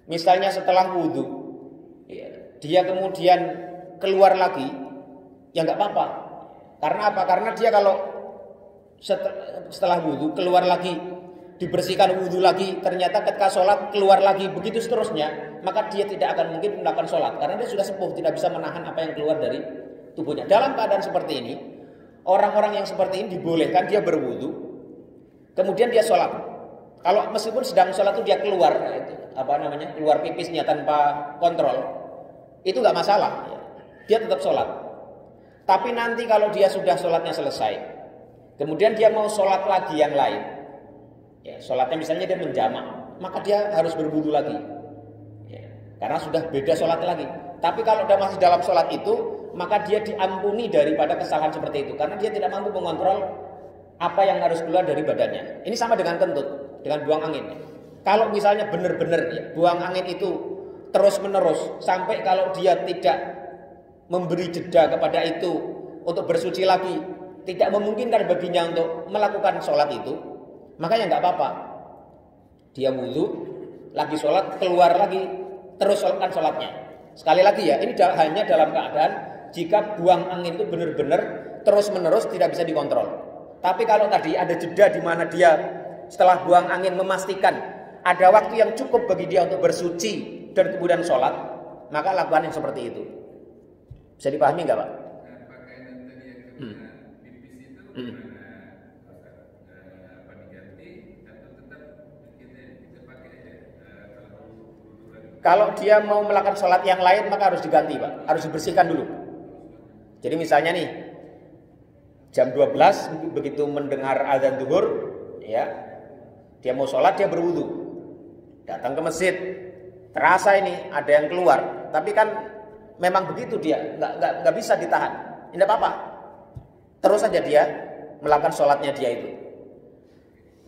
Misalnya setelah wudu, ya, dia kemudian keluar lagi, ya nggak apa-apa. Karena apa? Karena dia kalau setelah wudu keluar lagi, dibersihkan wudu lagi, ternyata ketika sholat keluar lagi, begitu seterusnya, maka dia tidak akan mungkin melakukan sholat karena dia sudah sepuh, tidak bisa menahan apa yang keluar dari tubuhnya. Dalam keadaan seperti ini, orang-orang yang seperti ini dibolehkan dia berwudu, kemudian dia sholat. Kalau meskipun sedang sholat itu dia keluar, keluar pipisnya tanpa kontrol, itu nggak masalah, dia tetap sholat. Tapi nanti kalau dia sudah sholatnya selesai, kemudian dia mau sholat lagi yang lain, ya, sholatnya misalnya dia menjamak, maka dia harus berwudu lagi, ya, karena sudah beda sholatnya lagi. Tapi kalau dia masih dalam sholat itu, maka dia diampuni daripada kesalahan seperti itu, karena dia tidak mampu mengontrol apa yang harus keluar dari badannya. Ini sama dengan kentut, dengan buang angin. Kalau misalnya benar-benar ya, buang angin itu terus-menerus sampai kalau dia tidak memberi jeda kepada itu untuk bersuci lagi, tidak memungkinkan baginya untuk melakukan sholat itu, maka ya nggak apa-apa. Dia wudu, lagi sholat, keluar lagi, terus sholatkan sholatnya. Sekali lagi ya, ini hanya dalam keadaan jika buang angin itu benar-benar terus-menerus tidak bisa dikontrol. Tapi kalau tadi ada jeda di mana dia setelah buang angin memastikan ada waktu yang cukup bagi dia untuk bersuci dan kemudian sholat, maka lakukan yang seperti itu. Bisa dipahami nggak Pak? Kalau dia mau melakukan sholat yang lain maka harus diganti Pak, harus dibersihkan dulu. Jadi misalnya nih jam 12 begitu mendengar azan zuhur, ya, dia mau sholat, dia berwudu, datang ke masjid, terasa ini ada yang keluar, tapi kan memang begitu dia nggak bisa ditahan, tidak apa-apa, terus saja dia melakukan sholatnya dia itu.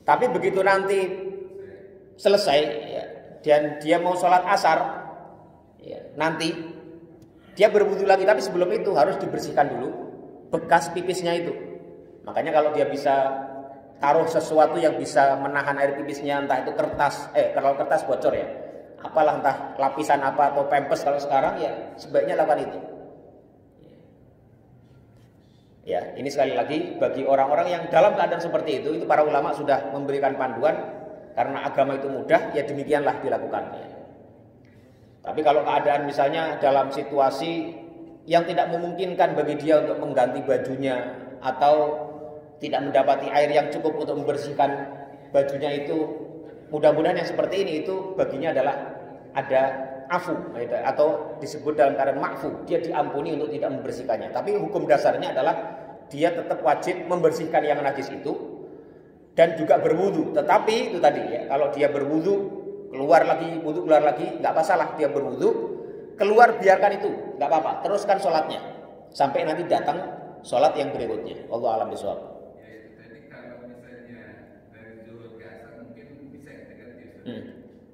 Tapi begitu nanti selesai, ya, dan dia mau sholat asar, ya, nanti dia berwudu lagi, tapi sebelum itu harus dibersihkan dulu bekas pipisnya itu. Makanya kalau dia bisa taruh sesuatu yang bisa menahan air pipisnya, entah itu kertas, kalau kertas bocor ya, apalah, entah lapisan apa atau pempes kalau sekarang, ya sebaiknya lakukan itu. Ya, ini sekali lagi bagi orang-orang yang dalam keadaan seperti itu para ulama sudah memberikan panduan, karena agama itu mudah, ya demikianlah dilakukan. Ya. Tapi kalau keadaan misalnya dalam situasi yang tidak memungkinkan bagi dia untuk mengganti bajunya atau tidak mendapati air yang cukup untuk membersihkan bajunya itu, mudah-mudahan yang seperti ini itu baginya adalah ada afu atau disebut dalam keadaan ma'fu, dia diampuni untuk tidak membersihkannya. Tapi hukum dasarnya adalah dia tetap wajib membersihkan yang najis itu dan juga berwudu. Tetapi itu tadi ya, kalau dia berwudu keluar lagi, wudu keluar lagi, nggak masalah, dia berwudu keluar, biarkan itu, nggak apa-apa, teruskan sholatnya. sampai nanti datang sholat yang berikutnya. Allah alam bisawab. Jadi kalau misalnya dari zuhur ke asar mungkin bisa kita ganti.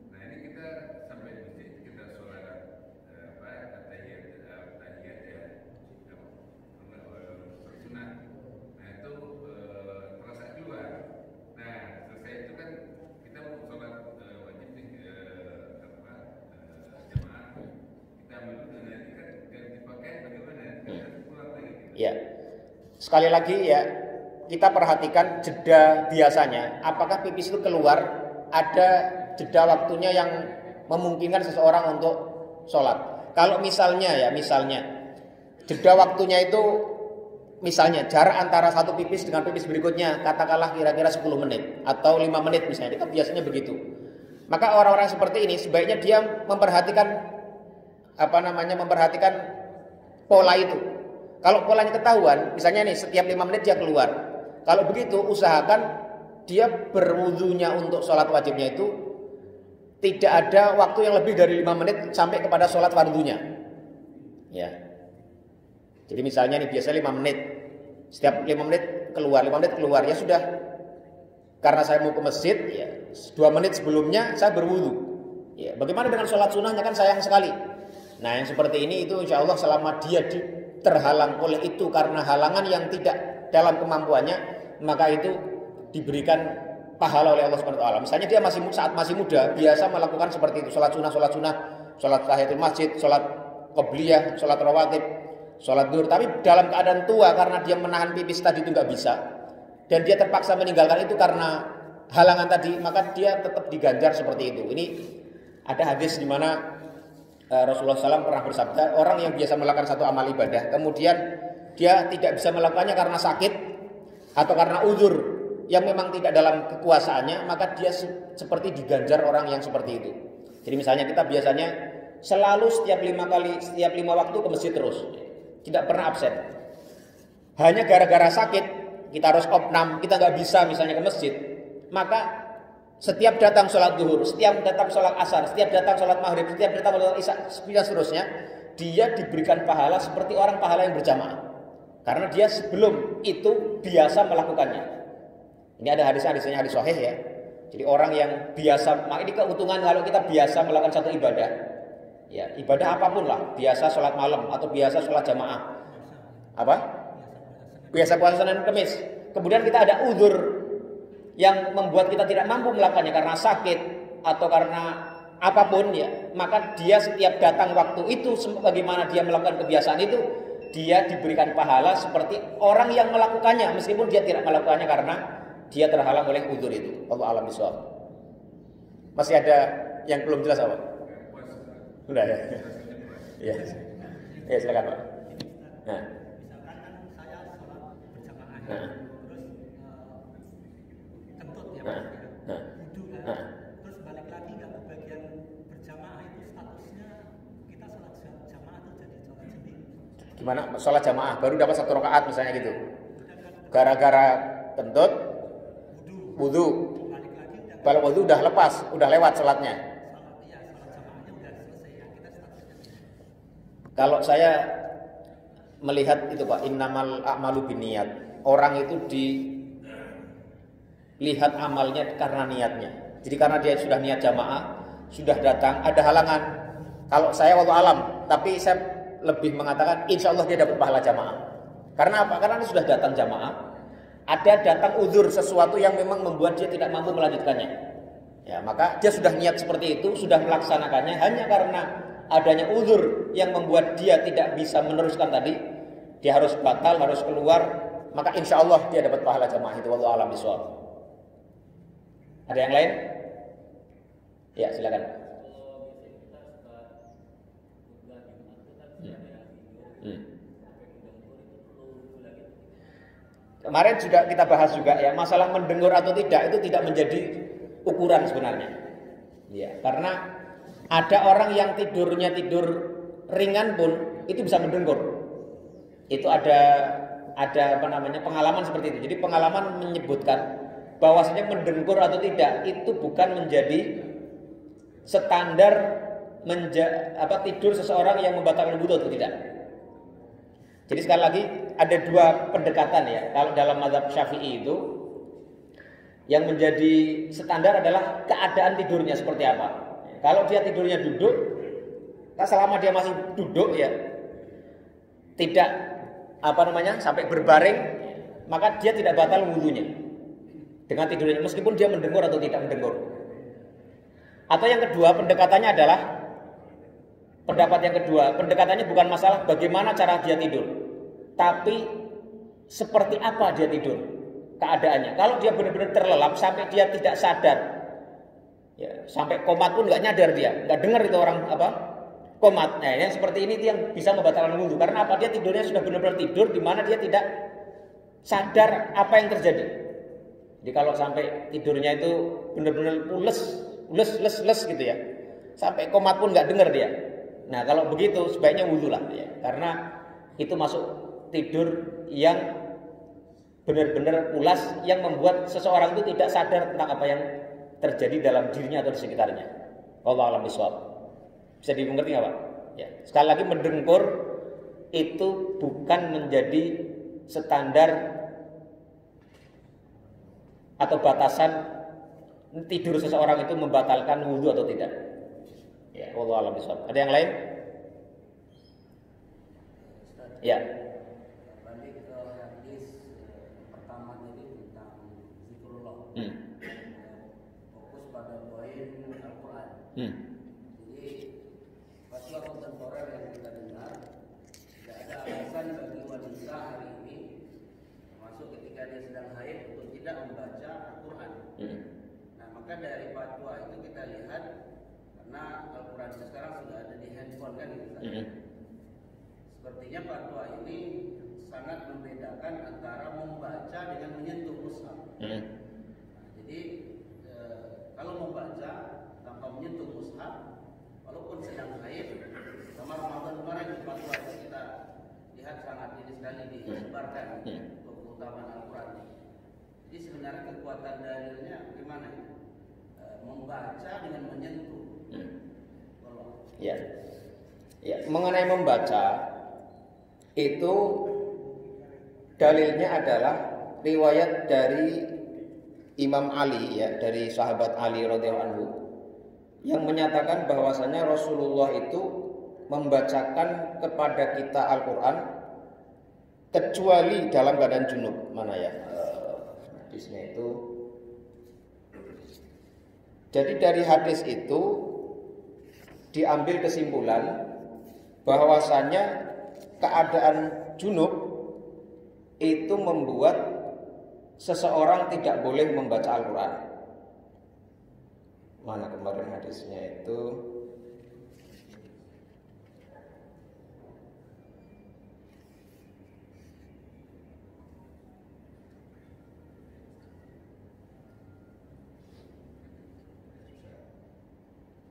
Nah ini kita sampai di masjid kita sholat tahiyat ya sunat. Nah itu terasa keluar. Nah selesai itu kan kita mau sholat wajib jamaah. Kita ambil dulu nanti kan ganti pakaian bagaimana? Kita pulang lagi. Ya. Sekali lagi ya, kita perhatikan jeda biasanya. Apakah pipis itu keluar? Ada jeda waktunya yang memungkinkan seseorang untuk sholat. Kalau misalnya jeda waktunya itu misalnya jarak antara satu pipis dengan pipis berikutnya katakanlah kira-kira 10 menit atau 5 menit misalnya, kita biasanya begitu. Maka orang-orang seperti ini sebaiknya dia memperhatikan pola itu. Kalau polanya ketahuan, misalnya nih setiap 5 menit dia keluar. Kalau begitu usahakan dia berwudunya untuk sholat wajibnya itu tidak ada waktu yang lebih dari 5 menit sampai kepada sholat fardunya. Ya. Jadi misalnya nih biasa 5 menit. Setiap 5 menit keluar, ya sudah. Karena saya mau ke masjid, ya 2 menit sebelumnya saya berwudu. Ya, bagaimana dengan sholat sunnahnya, kan sayang sekali. Nah yang seperti ini itu insya Allah selama dia terhalang oleh itu karena halangan yang tidak dalam kemampuannya, maka itu diberikan pahala oleh Allah Subhanahu wa taala. Misalnya dia saat masih muda biasa melakukan seperti itu, sholat sunnah, sholat tahiyatul masjid, sholat qobliyah, sholat rawatib, sholat duhur, tapi dalam keadaan tua karena dia menahan pipis tadi itu nggak bisa dan dia terpaksa meninggalkan itu karena halangan tadi, maka dia tetap diganjar seperti itu. Ini ada hadis di mana Rasulullah SAW pernah bersabda, orang yang biasa melakukan satu amal ibadah, kemudian dia tidak bisa melakukannya karena sakit atau karena uzur yang memang tidak dalam kekuasaannya, maka dia seperti diganjar orang yang seperti itu. Jadi misalnya kita biasanya selalu setiap 5 waktu ke masjid terus, tidak pernah absen. Hanya gara-gara sakit, kita harus opnam, kita nggak bisa misalnya ke masjid, maka setiap datang sholat duhur, setiap datang sholat asar, setiap datang sholat maghrib, setiap datang sholat isya, dan seterusnya, dia diberikan pahala seperti orang pahala yang berjamaah. Karena dia sebelum itu biasa melakukannya. Ini ada hadisnya hadis sahih ya. Jadi orang yang biasa, ini keuntungan kalau kita biasa melakukan satu ibadah. Ya, ibadah apapun lah, biasa sholat malam atau biasa sholat jamaah. Apa? Biasa puasa Senin Kamis. Kemudian kita ada uzur yang membuat kita tidak mampu melakukannya karena sakit atau karena apapun ya, maka dia setiap datang waktu itu bagaimana dia melakukan kebiasaan itu, dia diberikan pahala seperti orang yang melakukannya meskipun dia tidak melakukannya karena dia terhalang oleh uzur itu. Allah alam bisawab. Masih ada yang belum jelas apa? Sudah ya. Ya. Ya silakan Pak. Nah. Nah. Terus balik lagi nggak ke bagian berjamaah itu statusnya kita sholat jamaah atau jadi sholat sendiri? Gimana sholat jamaah baru dapat 1 rakaat misalnya gitu, gara-gara kentut wudu, kalau wudu udah lepas, udah lewat sholatnya. Kalau saya melihat itu Pak, innamal a'malu binniyat, orang itu lihat amalnya karena niatnya. Jadi karena dia sudah niat jamaah, sudah datang, ada halangan. Kalau saya wallahu alam, tapi saya lebih mengatakan insya Allah dia dapat pahala jamaah. Karena apa? Karena dia sudah datang jamaah, ada datang uzur sesuatu yang memang membuat dia tidak mampu melanjutkannya. Ya, maka dia sudah niat seperti itu, sudah melaksanakannya, hanya karena adanya uzur yang membuat dia tidak bisa meneruskan tadi, dia harus batal, harus keluar, maka insya Allah dia dapat pahala jamaah itu. Wallahu alam bishawab. Ada yang lain? Ya, silakan. Kemarin juga kita bahas juga ya, masalah mendengur atau tidak itu tidak menjadi ukuran sebenarnya. Ya, karena ada orang yang tidurnya tidur ringan pun itu bisa mendengur. Itu ada pengalaman seperti itu. Jadi pengalaman menyebutkan bahwasanya mendengur atau tidak itu bukan menjadi standar tidur seseorang yang membatalkan wudu atau tidak. Jadi sekali lagi ada dua pendekatan ya. Kalau dalam mazhab Syafi'i itu yang menjadi standar adalah keadaan tidurnya seperti apa. Kalau dia tidurnya duduk, selama dia masih duduk ya, tidak sampai berbaring, maka dia tidak batal wudunya dengan tidurnya, meskipun dia mendengur atau tidak mendengur. Atau yang kedua, pendekatannya adalah pendapat yang kedua, pendekatannya bukan masalah bagaimana cara dia tidur, tapi seperti apa dia tidur, keadaannya. Kalau dia benar-benar terlelap sampai dia tidak sadar, ya, sampai komat pun nggak nyadar dia, nggak dengar itu orang komat. Nah, yang seperti ini yang bisa membatalkan wudu. Karena apa? Dia tidurnya sudah benar-benar tidur di mana dia tidak sadar apa yang terjadi. Jadi kalau sampai tidurnya itu benar-benar les gitu ya, sampai komat pun nggak dengar dia. Nah, kalau begitu sebaiknya wudu lah ya, karena itu masuk tidur yang benar-benar pulas yang membuat seseorang itu tidak sadar tentang apa yang terjadi dalam dirinya atau di sekitarnya. Wallahu a'lam bishawab. Bisa dimengerti nggak Pak? Ya. Sekali lagi, mendengkur itu bukan menjadi standar atau batasan tidur seseorang itu membatalkan wudu atau tidak. Ya, wallahu a'lam bishawab. Ada yang lain? Ya. Balik ke hadis pertama tadi tentang zikrullah. Fokus pada poin Al-Quran. Fatwa kontemporer yang kita dengar, tidak ada alasan bagi wanita hari ini, termasuk ketika dia sedang haid, untuk tidak membaca Al-Quran. Nah, maka dari fatwa itu kita lihat, karena Al-Quran sekarang sudah ada di handphone kan gitu. Sepertinya fatwa ini sangat membedakan antara membaca dengan menyentuh mushaf. Nah, jadi kalau membaca tanpa menyentuh mushaf, walaupun sedang haid, sama Ramadan kemarin di fatwa itu kita lihat sangat ini sekali disebarkan untuk keutamaan Al-Quran. Jadi sebenarnya kekuatan dalilnya gimana? Membaca dengan menyentuh. Ya. Ya, mengenai membaca itu dalilnya adalah riwayat dari Imam Ali ya, dari sahabat Ali radhiyallahu anhu, yang menyatakan bahwasanya Rasulullah itu membacakan kepada kita Al-Quran kecuali dalam keadaan junub. Mana ya hadisnya itu? Jadi dari hadis itu diambil kesimpulan bahwasanya keadaan junub itu membuat seseorang tidak boleh membaca Al-Quran. Mana kemarin hadisnya itu?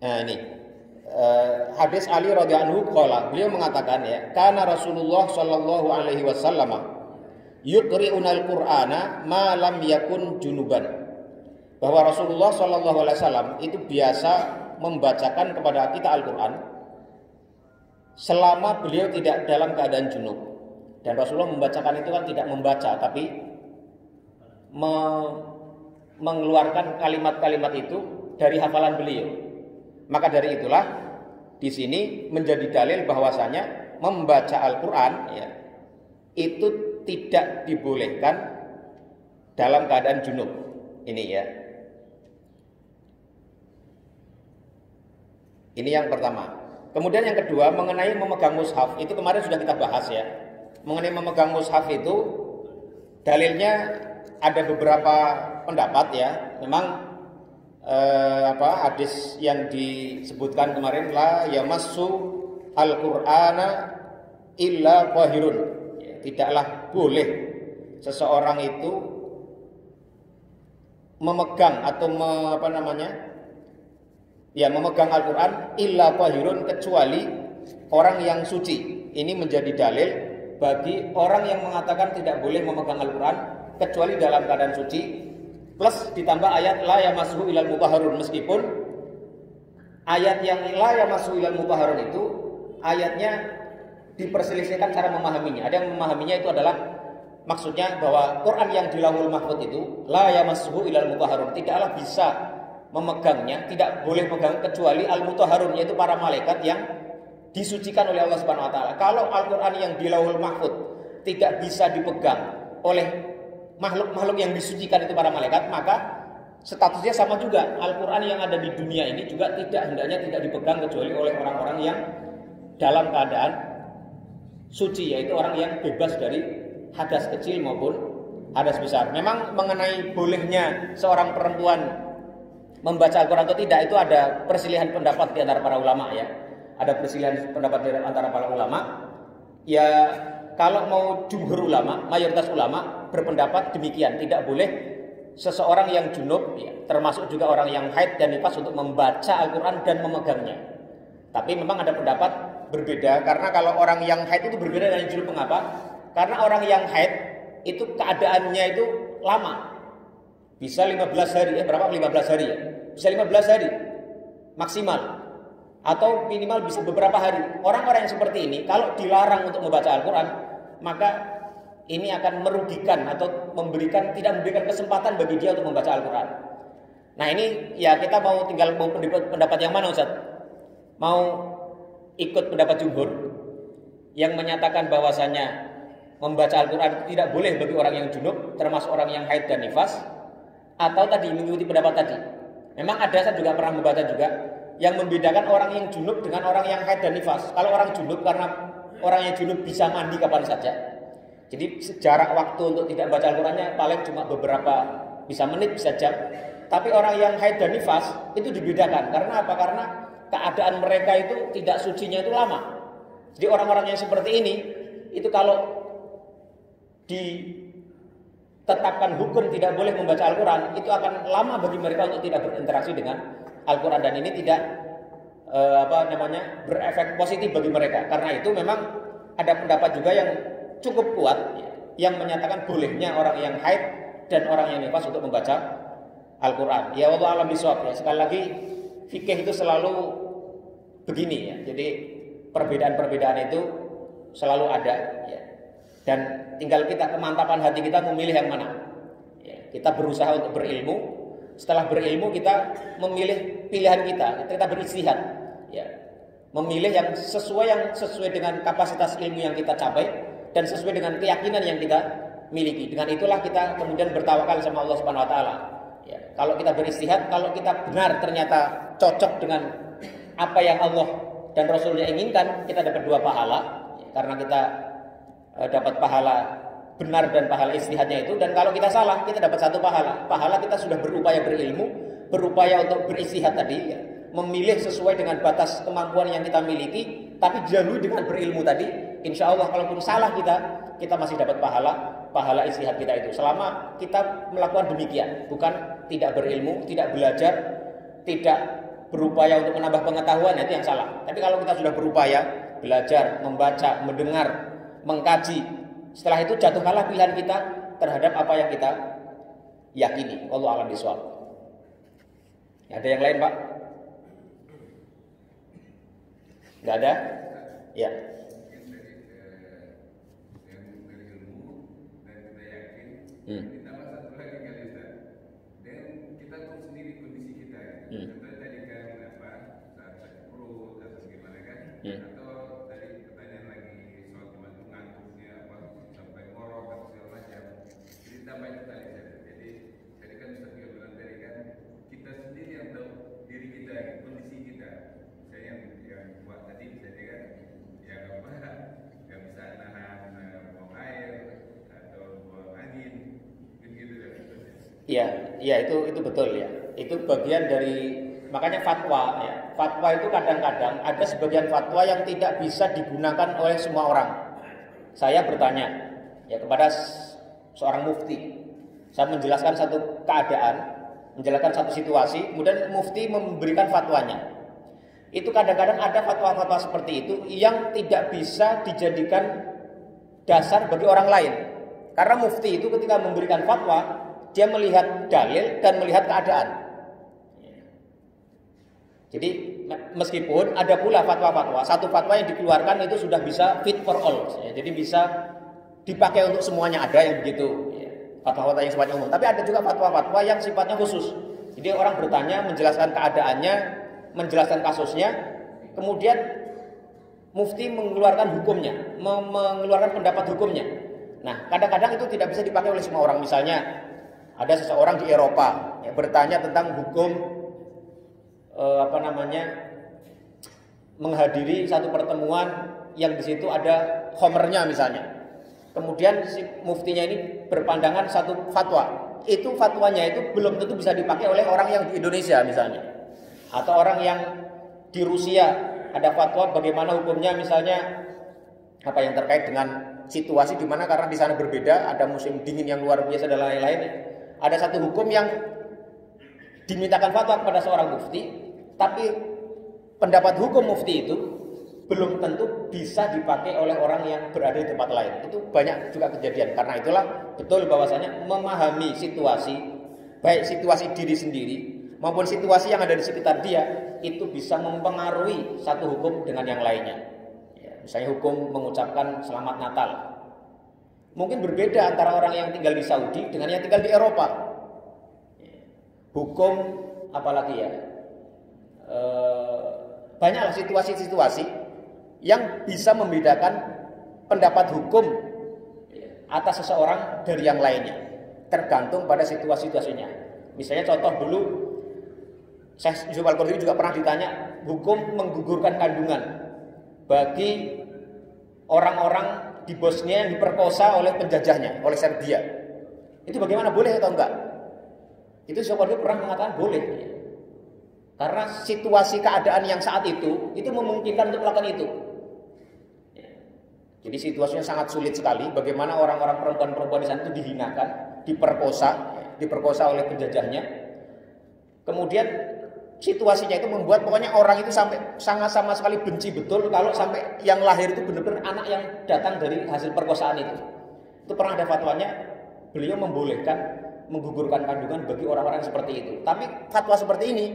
Nah ini hadis Ali radhiyallahu anhu qala, beliau mengatakan ya, karena Rasulullah sallallahu alaihi wasallam yuqri'unal Qur'ana ma lam yakun junuban, bahwa Rasulullah sallallahu alaihi wasallam itu biasa membacakan kepada kita Al-Qur'an selama beliau tidak dalam keadaan junub. Dan Rasulullah membacakan itu kan tidak membaca, tapi mengeluarkan kalimat-kalimat itu dari hafalan beliau. Maka dari itulah di sini menjadi dalil bahwasanya membaca Al-Qur'an ya, itu tidak dibolehkan dalam keadaan junub. Ini ya. Ini yang pertama. Kemudian yang kedua, mengenai memegang mushaf, itu kemarin sudah kita bahas ya. Mengenai memegang mushaf itu dalilnya ada beberapa pendapat ya. Memang hadis yang disebutkan kemarin, la yamassu al-Qur'ana illa qahirun, ya, tidaklah boleh seseorang itu memegang atau memegang Al-Quran illa qahirun, kecuali orang yang suci. Ini menjadi dalil bagi orang yang mengatakan tidak boleh memegang Al-Quran kecuali dalam keadaan suci, plus ditambah ayat la yamassuhu ilal mutahharun. Meskipun ayat yang la yamassuhu ilal mutahharun itu ayatnya diperselisihkan cara memahaminya. Ada yang memahaminya itu adalah maksudnya bahwa Quran yang di Lauhul Mahfuz itu la yamassuhu ilal mutahharun, tidaklah bisa memegangnya, tidak boleh memegang kecuali al-mutahharun, yaitu para malaikat yang disucikan oleh Allah Subhanahu wa taala. Kalau Al-Qur'an yang di Lauhul Mahfuz tidak bisa dipegang oleh makhluk-makhluk yang disucikan itu para malaikat, maka statusnya sama juga. Al-Qur'an yang ada di dunia ini juga hendaknya tidak dipegang kecuali oleh orang-orang yang dalam keadaan suci, yaitu orang yang bebas dari hadas kecil maupun hadas besar. Memang mengenai bolehnya seorang perempuan membaca Al-Quran atau tidak, itu ada perselisihan pendapat di antara para ulama ya. Ada perselisihan pendapat di antara para ulama. Ya, kalau mau jumhur ulama, mayoritas ulama berpendapat demikian, tidak boleh seseorang yang junub ya, termasuk juga orang yang haid dan nifas untuk membaca Al-Quran dan memegangnya. Tapi memang ada pendapat berbeda, karena kalau orang yang haid itu berbeda dengan junub. Mengapa? Karena orang yang haid itu keadaannya itu lama. Bisa 15 hari, berapa? 15 hari ya. Bisa 15 hari maksimal. Atau minimal bisa beberapa hari. Orang-orang yang seperti ini kalau dilarang untuk membaca Al-Quran, maka ini akan merugikan atau tidak memberikan kesempatan bagi dia untuk membaca Al-Quran. Nah ini ya kita mau pendapat yang mana Ustaz? Mau ikut pendapat jumhur yang menyatakan bahwasanya membaca Al-Quran tidak boleh bagi orang yang junub, termasuk orang yang haid dan nifas, atau tadi mengikuti pendapat tadi. Memang ada, saya juga pernah membaca juga yang membedakan orang yang junub dengan orang yang haid dan nifas. Kalau orang junub, karena orang yang junub bisa mandi kapan saja, jadi jarak waktu untuk tidak baca Al-Qurannya paling cuma beberapa, bisa menit, bisa jam. Tapi orang yang haid dan nifas itu dibedakan. Karena apa? Karena keadaan mereka itu tidak sucinya itu lama. Jadi orang-orang yang seperti ini itu kalau ditetapkan hukum tidak boleh membaca Al-Quran, itu akan lama bagi mereka untuk tidak berinteraksi dengan Al-Quran, dan ini tidak berefek positif bagi mereka. Karena itu memang ada pendapat juga yang cukup kuat yang menyatakan bolehnya orang yang haid dan orang yang nifas untuk membaca Al-Quran. Ya wallahu a'lam bishawab ya. Sekali lagi fikih itu selalu begini ya. Jadi perbedaan-perbedaan itu selalu ada ya. Dan tinggal kita, kemantapan hati kita memilih yang mana ya. Kita berusaha untuk berilmu. Setelah berilmu kita memilih pilihan kita beristihad ya. Memilih yang sesuai dengan kapasitas ilmu yang kita capai dan sesuai dengan keyakinan yang kita miliki. Dengan itulah kita kemudian bertawakal sama Allah Subhanahu wa taala. Ya, kalau kita beristihad, kalau kita benar ternyata cocok dengan apa yang Allah dan Rasulnya inginkan, kita dapat 2 pahala ya, karena kita dapat pahala benar dan pahala istihadnya itu. Dan kalau kita salah, kita dapat 1 pahala. Pahala kita sudah berupaya berilmu, berupaya untuk beristihad tadi ya, memilih sesuai dengan batas kemampuan yang kita miliki, tapi didahului dengan berilmu tadi. Insya Allah kalaupun salah kita masih dapat pahala istihad kita itu, selama kita melakukan demikian, bukan tidak berilmu, tidak belajar, tidak berupaya untuk menambah pengetahuan, itu yang salah. Tapi kalau kita sudah berupaya belajar, membaca, mendengar, mengkaji, setelah itu jatuhkanlah pilihan kita terhadap apa yang kita yakini. Wallahu a'lam bishawab. Ada yang lain, Pak? Enggak ada? Ya. Ditambah satu lagi kali Ustaz, dan kita tahu sendiri kondisi kita. Contohnya tadi kan saat sakit perut atau gimana kan, atau tadi pertanyaan lagi soal ngantuknya sampai ngorok atau segala macam. Jadi tambah itu tadi. Jadi tadi kan Ustaz juga bilang tadi kan kita sendiri yang tahu diri kita, kondisi kita. Saya yang buat tadi misalnya kan, yang nggak bisa nahan buang air atau buang angin. Ya itu betul ya. Itu bagian dari, makanya fatwa ya. Fatwa itu kadang-kadang ada sebagian fatwa yang tidak bisa digunakan oleh semua orang. Saya bertanya ya kepada seorang mufti. Saya menjelaskan satu keadaan, menjelaskan satu situasi, kemudian mufti memberikan fatwanya. Itu kadang-kadang ada fatwa-fatwa seperti itu yang tidak bisa dijadikan dasar bagi orang lain. Karena mufti itu ketika memberikan fatwa, dia melihat dalil dan melihat keadaan. Jadi meskipun ada pula fatwa-fatwa, satu fatwa yang dikeluarkan itu sudah bisa fit for all, ya. Jadi bisa dipakai untuk semuanya, ada yang begitu, ya. Fatwa-fatwa yang sifatnya umum. Tapi ada juga fatwa-fatwa yang sifatnya khusus. Jadi orang bertanya, menjelaskan keadaannya, menjelaskan kasusnya, kemudian mufti mengeluarkan hukumnya, mengeluarkan pendapat hukumnya. Nah, kadang-kadang itu tidak bisa dipakai oleh semua orang. Misalnya ada seseorang di Eropa yang bertanya tentang hukum menghadiri satu pertemuan yang di situ ada khomernya misalnya. Kemudian si muftinya ini berpandangan satu fatwa. Itu fatwanya itu belum tentu bisa dipakai oleh orang yang di Indonesia misalnya, atau orang yang di Rusia ada fatwa bagaimana hukumnya misalnya apa yang terkait dengan situasi di mana karena di sana berbeda, ada musim dingin yang luar biasa dan lain-lain. Ada satu hukum yang dimintakan fatwa kepada seorang mufti, tapi pendapat hukum mufti itu belum tentu bisa dipakai oleh orang yang berada di tempat lain. Itu banyak juga kejadian. Karena itulah betul bahwasanya memahami situasi, baik situasi diri sendiri maupun situasi yang ada di sekitar dia, itu bisa mempengaruhi satu hukum dengan yang lainnya. Ya, misalnya hukum mengucapkan selamat Natal. Mungkin berbeda antara orang yang tinggal di Saudi dengan yang tinggal di Eropa. Hukum apalagi ya, banyaklah situasi-situasi yang bisa membedakan pendapat hukum atas seseorang dari yang lainnya, tergantung pada situasinya. Misalnya contoh dulu, Syekh Yusuf Al-Qaradawi juga pernah ditanya hukum menggugurkan kandungan bagi orang-orang di Bosnia yang diperkosa oleh penjajahnya, oleh Serbia. Itu bagaimana, boleh atau enggak? Itu Syekh Al-Qaradawi pernah mengatakan boleh. Karena situasi keadaan yang saat itu memungkinkan untuk melakukan itu. Jadi situasinya sangat sulit sekali. Bagaimana orang-orang perempuan-perempuan di sana itu dihinakan, diperkosa oleh penjajahnya. Kemudian situasinya itu membuat pokoknya orang itu sampai sangat sama sekali benci betul kalau sampai yang lahir itu benar-benar anak yang datang dari hasil perkosaan itu. Itu pernah ada fatwanya, beliau membolehkan menggugurkan kandungan bagi orang-orang seperti itu. Tapi fatwa seperti ini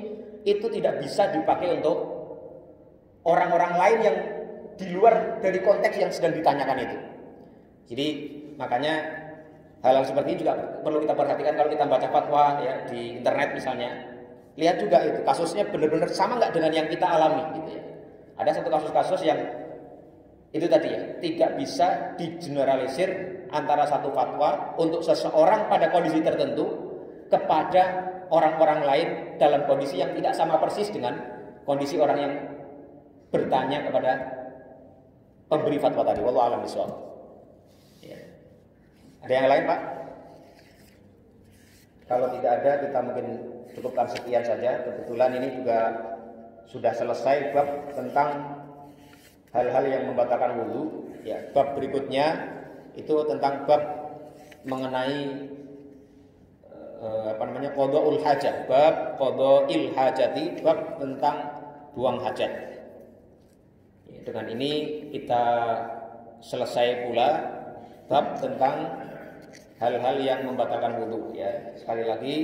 itu tidak bisa dipakai untuk orang-orang lain yang di luar dari konteks yang sedang ditanyakan itu. Jadi makanya hal-hal seperti ini juga perlu kita perhatikan kalau kita baca fatwa ya di internet misalnya. Lihat juga itu kasusnya benar-benar sama nggak dengan yang kita alami gitu ya. Ada satu kasus-kasus yang itu tadi ya, tidak bisa digeneralisir antara satu fatwa untuk seseorang pada kondisi tertentu kepada orang-orang lain dalam kondisi yang tidak sama persis dengan kondisi orang yang bertanya kepada pemberi fatwa tadi. Wallahu a'lam bishawab. Ya. Ada yang lain, Pak? Kalau tidak ada, kita mungkin cukupkan sekian saja. Kebetulan ini juga sudah selesai bab tentang hal-hal yang membatalkan wudu. Ya, bab berikutnya itu tentang bab mengenai qada'ul hajat, bab qada'il hajati, bab tentang buang hajat. Ya, dengan ini kita selesai pula bab tentang hal-hal yang membatalkan wudu. Ya, sekali lagi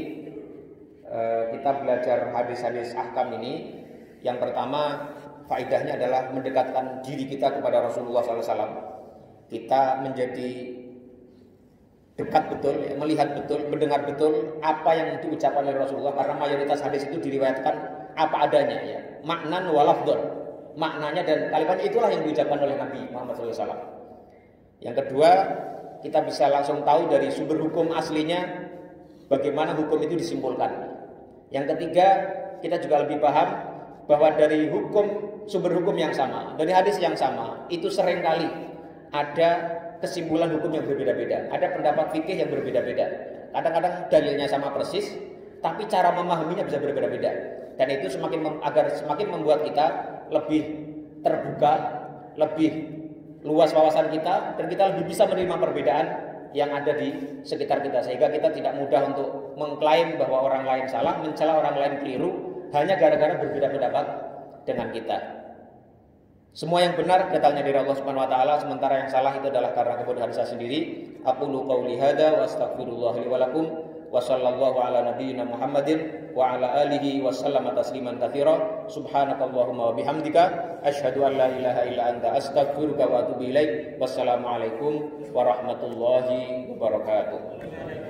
kita belajar hadis-hadis ahkam ini. Yang pertama faedahnya adalah mendekatkan diri kita kepada Rasulullah SAW. Kita menjadi dekat betul, melihat betul, mendengar betul apa yang diucapkan oleh Rasulullah, karena mayoritas hadis itu diriwayatkan apa adanya ya, maknan walafdon, maknanya dan kalimatnya itulah yang diucapkan oleh Nabi Muhammad SAW. Yang kedua, kita bisa langsung tahu dari sumber hukum aslinya bagaimana hukum itu disimpulkan. Yang ketiga, kita juga lebih paham bahwa dari sumber hukum yang sama, dari hadis yang sama, itu seringkali ada kesimpulan hukum yang berbeda-beda, ada pendapat fikih yang berbeda-beda. Kadang-kadang dalilnya sama persis, tapi cara memahaminya bisa berbeda-beda. Dan itu semakin membuat kita lebih terbuka, lebih luas wawasan kita, dan kita lebih bisa menerima perbedaan yang ada di sekitar kita, sehingga kita tidak mudah untuk mengklaim bahwa orang lain salah, mencela orang lain keliru hanya gara-gara berbeda pendapat dengan kita. Semua yang benar datangnya dari Allah Subhanahu wa taala, sementara yang salah itu adalah karena kebodohan saya sendiri. Aqulu qouli hadza wa astaghfirullah li wa lakum wa sallallahu ala nabiyyina Muhammadin wa ala alihi wa sallama tasliman katsira. Subhanakallahumma wa bihamdika asyhadu an la ilaha illa anta astaghfiruka wa atubu ilaik. Wassalamualaikum warahmatullahi wabarakatuh.